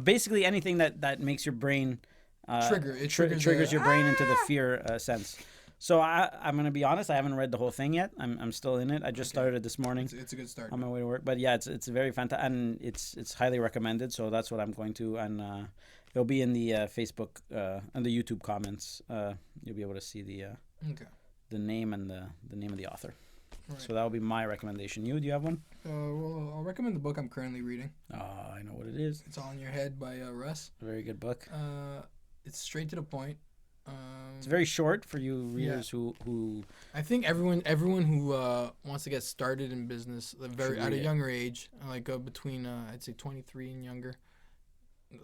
basically anything that makes your brain triggers your brain into the fear sense. So I'm gonna be honest. I haven't read the whole thing yet. I'm still in it. I just started it this morning. It's a good start. On my way to work, but yeah, it's very fantastic, and it's highly recommended. So that's what I'm going to, and it'll be in the Facebook and the YouTube comments. You'll be able to see the name and the name of the author. Right. So that will be my recommendation. Do you have one? Well, I'll recommend the book I'm currently reading. Oh, I know what it is. It's All in Your Head by Russ. A very good book. It's straight to the point. It's very short for you readers who. I think everyone who wants to get started in business at a younger age, like between I'd say 23 and younger,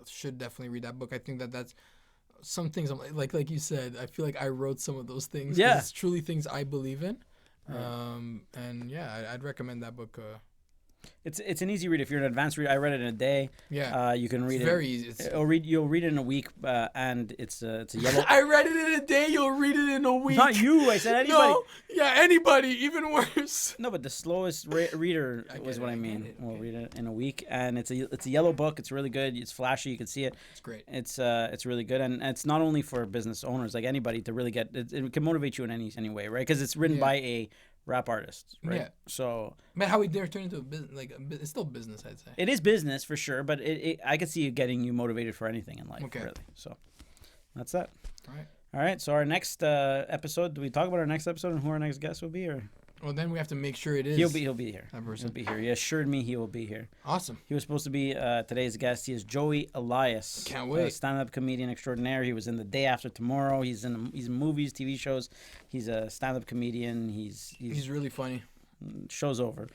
should definitely read that book. I think that's some things I'm like you said. I feel like I wrote some of those things. Yeah, it's truly things I believe in. Right. And yeah, I'd recommend that book. It's an easy read if you're an advanced reader. I read it in a day. Yeah, you can read it's it. Very easy. You'll read it in a week, and it's a yellow. I read it in a day. You'll read it in a week. Not you. I said anybody. No, yeah, anybody. Even worse. No, but the slowest reader was what I mean. We'll read it in a week, and it's a yellow book. It's really good. It's flashy. You can see it. It's great. It's really good, and it's not only for business owners, like anybody to really get. It can motivate you in any way, right? Because it's written by a rap artist, right? Yeah. So, but how we dare turn into a business? It's still business, I'd say. It is business for sure, but I could see it getting you motivated for anything in life, really. So, that's that. All right. So our next episode. Do we talk about our next episode and who our next guest will be, or? Well, then we have to make sure it is. He'll be here. That person. He'll be here. He assured me he will be here. Awesome. He was supposed to be today's guest. He is Joey Elias. Can't wait. Stand-up comedian extraordinaire. He was in The Day After Tomorrow. He's in movies, TV shows. He's a stand-up comedian. He's really funny. Show's over.